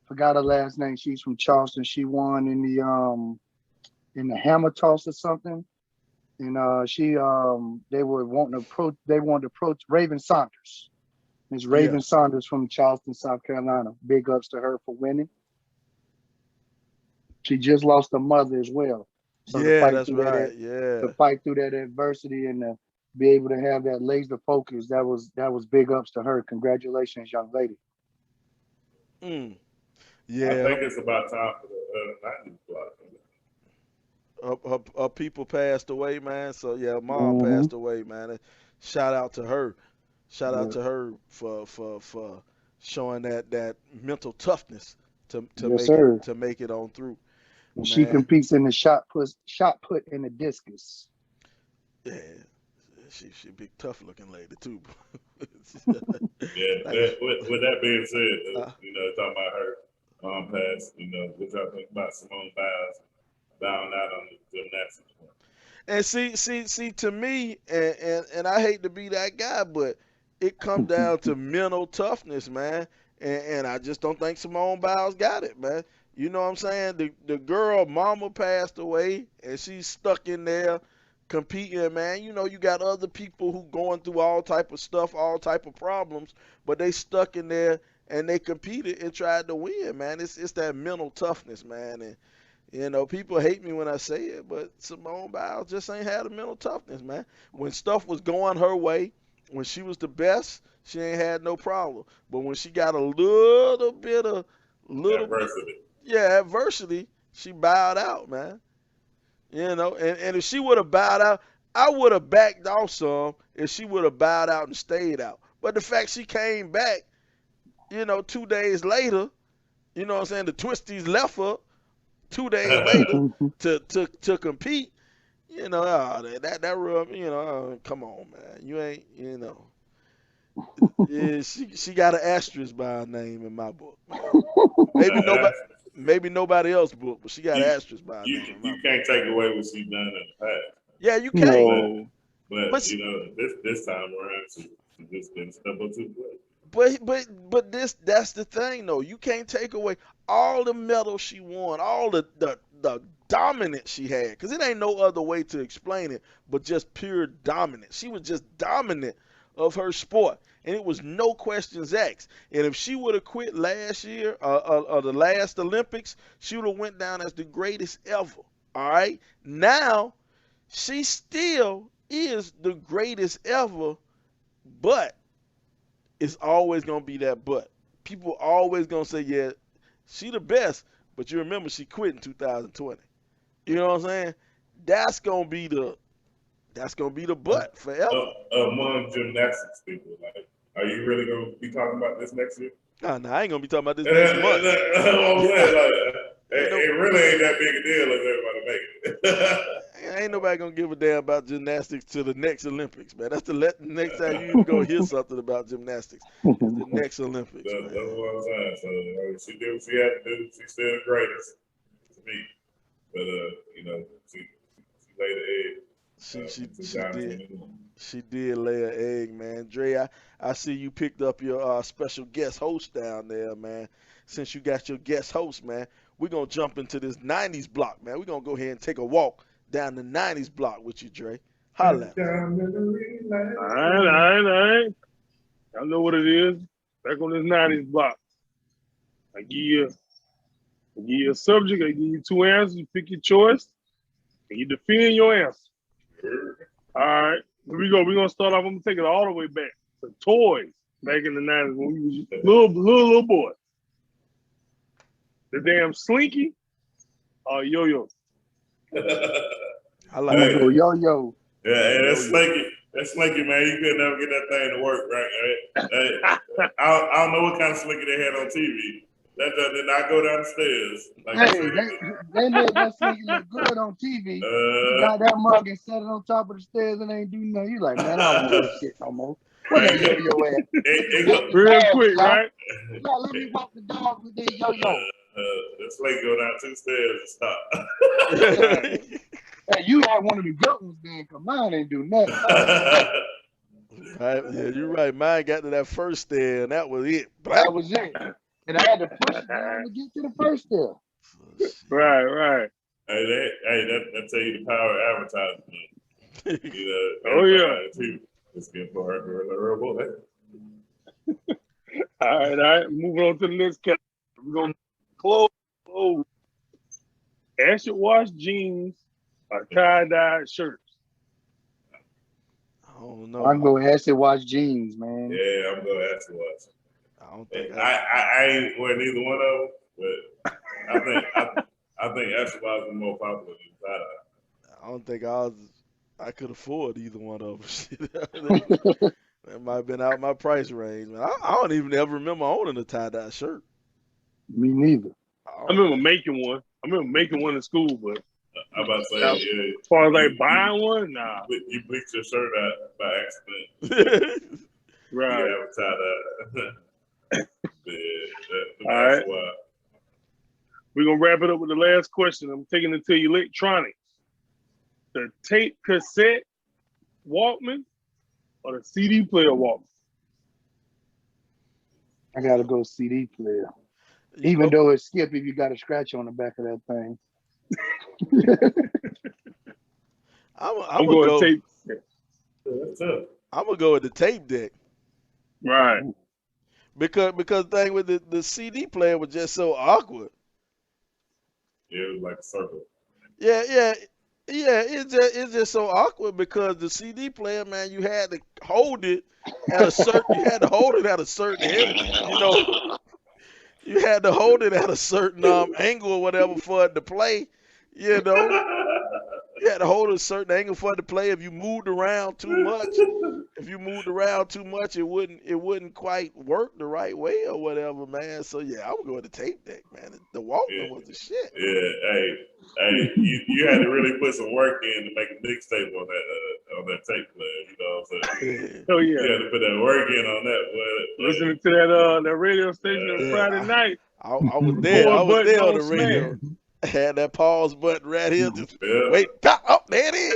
Forgot her last name. She's from Charleston. She won in the hammer toss or something. And they wanted to approach Raven Saunders. Miss Raven Saunders from Charleston, South Carolina. Big ups to her for winning. She just lost her mother as well. So that's right. To fight through that adversity and to be able to have that laser focus, that was big ups to her. Congratulations, young lady. Yeah. I think it's about time for the 90s block. Her people passed away, man. So yeah, mom passed away, man. And shout out to her. Shout out to her for showing that mental toughness to Yes, make it sir. on through, And she man. competes in the shot put in the discus. Yeah, she big tough looking lady too. Yeah. Like, With that being said, uh, talking about her pass, what y'all think about Simone Biles down out on the gymnastics? and see to me, and I hate to be that guy, but it comes down to mental toughness, man. And I just don't think Simone Biles got it, man. You know what I'm saying? The girl mama passed away and she's stuck in there competing, man. You know, you got other people who going through all type of stuff, all type of problems, but they stuck in there and they competed and tried to win, man. It's that mental toughness, man. And you know, people hate me when I say it, but Simone Biles just ain't had the mental toughness, man. When stuff was going her way, when she was the best, she ain't had no problem. But when she got a little bit of, Adversity. yeah, adversity, she bowed out, man. You know, and if she would have bowed out, I would have backed off some if she would have bowed out and stayed out. But the fact she came back, 2 days later, you know what I'm saying, the twisties left her 2 days later to compete, that rub, come on, man. You ain't, yeah, she got an asterisk by her name in my book, man. Maybe nobody else book, but she got an asterisk by her You, name in my you book. can't take away what she's done in the past. Yeah, you can't. No. But But this time around, she just didn't step up to the plate. but that's the thing though. You can't take away all the medals she won, all the dominance she had, because it ain't no other way to explain it but just pure dominance. She was just dominant of her sport, and it was no questions asked. And if she would have quit last year or the last Olympics, she would have went down as the greatest ever. All right, now she still is the greatest ever, but it's always gonna be that but. People always gonna say, yeah, she the best, but you remember she quit in 2020. You know what I'm saying? That's gonna be the but forever. Among gymnastics people, like, are you really gonna be talking about this next year? Nah, I ain't gonna be talking about this next month. That's what I'm saying. Like, Ain't no, it really ain't that big a deal if everybody make it. ain't nobody gonna give a damn about gymnastics to the next Olympics, man. That's the next time you even gonna hear something about gymnastics. Is the next Olympics, That's man. what I'm saying. So she did what she had to do. She's still the greatest to me. But she laid the egg. She did lay an egg, man. Dre, I see you picked up your special guest host down there, man. Since you got your guest host, man, we're going to jump into this 90s block, man. We're going to go ahead and take a walk down the 90s block with you, Dre. Holla. All right. Y'all know what it is. Back on this 90s block. I give you a subject, I give you two answers, you pick your choice, and you defend your answer. All right, here we go. We're gonna start off. I'm gonna take it all the way back to toys back in the 90s when we was little boy. The damn Slinky or yo-yo. I like I'm gonna go yo-yo. Yeah, that's Slinky, man. You could never get that thing to work, right? I don't know what kind of Slinky they had on TV. That did not go down the stairs. They made that Slinky look good on TV. You got that mug and set it on top of the stairs and ain't do nothing. You like, man, I don't want this shit no more. Where that yo-yo at? Real quick, right? Yeah, let me walk the dog with that yo-yo. The Slinky go down 2 stairs and stop. Hey, you had one of the good ones then, cause mine ain't do nothing. Right, yeah, you're right. Mine got to that first stair, and that was it. That was it. And I had to push it down to get to the first stair. Right. Hey, that tell you the power of advertising. Oh yeah. Let's get for her boy. All right. Moving on to the next category. We're gonna close. Acid wash jeans or tie-dye shirts. I don't know. I'm going acid wash jeans, man. Yeah, I'm going acid wash. I don't think I ain't wearing neither one of them, but I think acid wash is more popular than tie-dye. I don't think I could afford either one of them. That might have been out my price range, man. I don't even ever remember owning a tie-dye shirt. Me neither. I remember making one. I remember making one in school, but I'm about to say, as far as like buying one, nah. You bleached your shirt out by accident. Right. You have a tie-dye. All right. We're going to wrap it up with the last question. I'm taking it to electronics. The tape cassette Walkman or the CD player Walkman? I gotta go CD player. Even though it's skip if you got a scratch on the back of that thing. I'm going go tape. I'm gonna go with the tape deck. Right. Because the thing with the CD player was just so awkward. Yeah, it was like a circle. Yeah. It's just so awkward because the CD player, man, you had to hold it at a certain you had to hold it at a certain angle or whatever for it to play. You had to hold a certain angle for it to play. If you moved around too much, it wouldn't quite work the right way or whatever, man. So yeah, I would go with the tape deck, man. The Walkman was the shit. Yeah, hey, you had to really put some work in to make a mixtape on that tape player. You know what I'm saying? Oh yeah. You had to put that work in on that. Listening to that radio station on Friday night. I was there. I was there on the radio. Smash. Had that pause button right here. Just wait. Oh, there it is.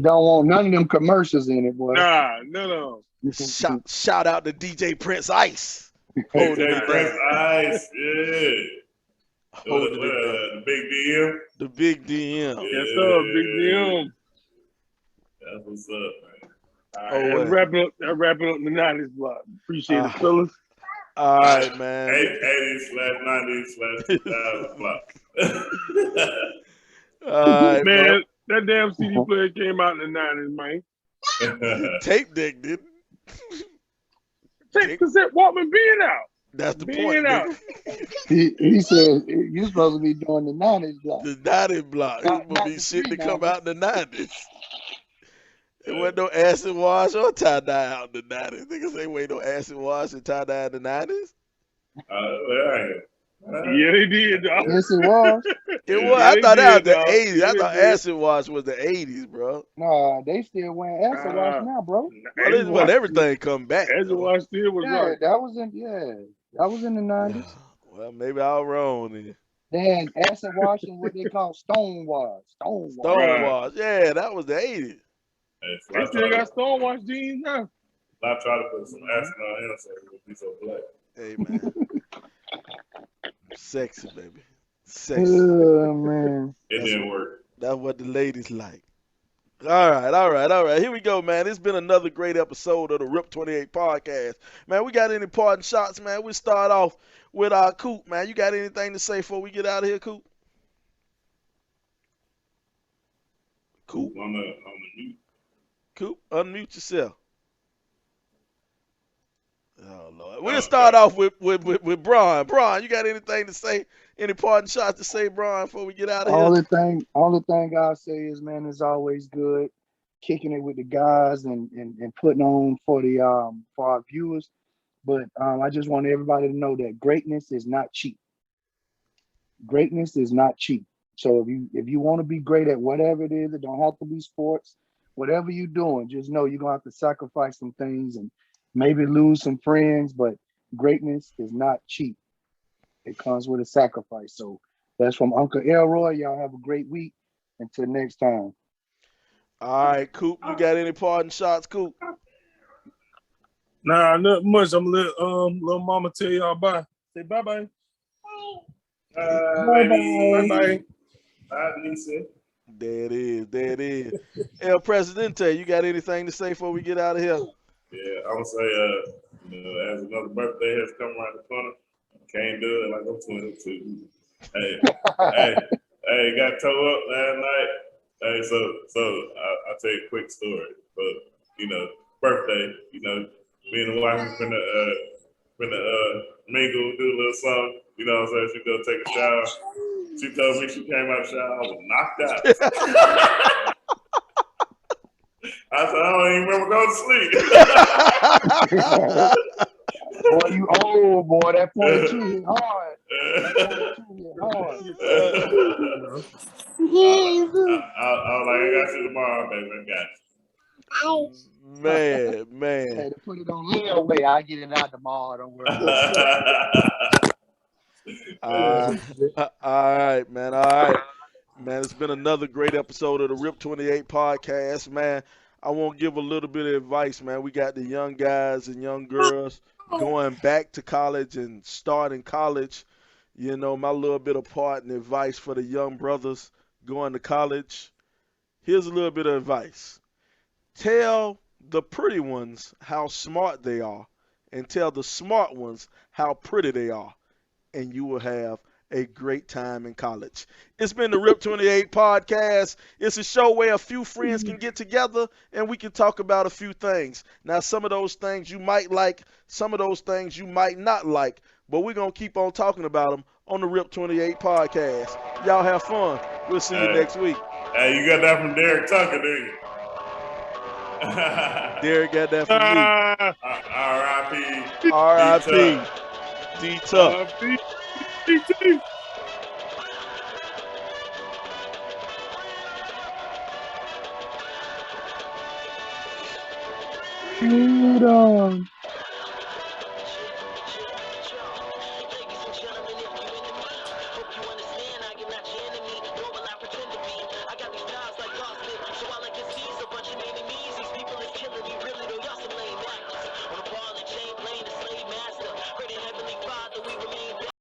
Don't want none of them commercials in it, boy. Nah, no. Shout out to DJ Prince Ice. DJ Prince Ice, yeah. The big DM. The big DM. Yes, sir, big DM. That's what's up, man. All right, that's wrapping up the 90s block. Appreciate it, fellas. All right, man. 80s/90s/2000 block. All right, man. bro. That damn CD player came out in the 90s, man. Tape deck did. Tape cassette Walkman being out. That's the point. Out. He said you're supposed to be doing the 90s block. The 90s block. It's supposed to be shit to come out in the 90s. There wasn't no acid wash or tie-dye out in the 90s. Niggas say wait no acid wash and tie-dye in the 90s? Yeah, they did, dog. Yes, it was. It was. Yeah, I thought that was the 80s. I thought acid wash was the 80s, bro. Nah, they still wearing acid wash now, bro. Well, everything come back. Acid wash still was right. That was in the 90s. Well, maybe I was wrong then. Then acid wash and what they call stone wash. Stone wash. Yeah, that was the 80s. They still got stone wash jeans now. I try to put some acid on him so it would be so black. Hey, man. Sexy, baby. Sexy. Oh, man. It didn't work. That's what the ladies like. All right. Here we go, man. It's been another great episode of the RIP 28 podcast. Man, we got any parting shots, man? We start off with our Coop, man. You got anything to say before we get out of here, Coop? Coop. On the mute. Coop, unmute yourself. Oh, Lord. We'll start off with Brian. Brian, you got anything to say? Any parting shots to say, Brian, before we get out of here? Only thing I'll say is, man, it's always good kicking it with the guys and putting on for our viewers. But I just want everybody to know that greatness is not cheap. Greatness is not cheap. So if you want to be great at whatever it is, it don't have to be sports. Whatever you're doing, just know you're gonna have to sacrifice some things and maybe lose some friends, but greatness is not cheap. It comes with a sacrifice. So that's from Uncle Elroy. Y'all have a great week. Until next time. All right, Coop. You got any parting shots, Coop? Nah, not much. I'm gonna let little mama tell y'all bye. Say bye-bye. Bye-bye. Bye, Lisa. There it is. El Presidente, you got anything to say before we get out of here? Yeah, I'm gonna say, as another birthday has come around the corner, I can't do it like I'm 22. Hey, got towed up last night. Hey, so I'll tell you a quick story. But birthday, me and the wife finna mingle, do a little something. You know what I'm saying? She go take a shower. She told me she came out of the shower, I was knocked out. I I said, I don't even remember going to sleep. Boy, you old, boy. That 42 hit hard. That 42 hit hard. I was like, I got you tomorrow, baby. I got you. Man. Hey, to put it on layaway, I get it out tomorrow. Don't worry. All right, man. All right. Man, it's been another great episode of the RIP 28 podcast, man. I want to give a little bit of advice, man. We got the young guys and young girls going back to college and starting college. You know, my little bit of part and advice for the young brothers going to college. Here's a little bit of advice. Tell the pretty ones how smart they are, and tell the smart ones how pretty they are, and you will have a great time in college. It's been the RIP 28 podcast. It's a show where a few friends can get together and we can talk about a few things. Now, some of those things you might like, some of those things you might not like, but we're going to keep on talking about them on the RIP 28 podcast. Y'all have fun. We'll see you next week. Hey, you got that from Derek Tucker, didn't you? Derek got that from me. R.I.P. R.I.P. D-Tuck. Shoot 'em.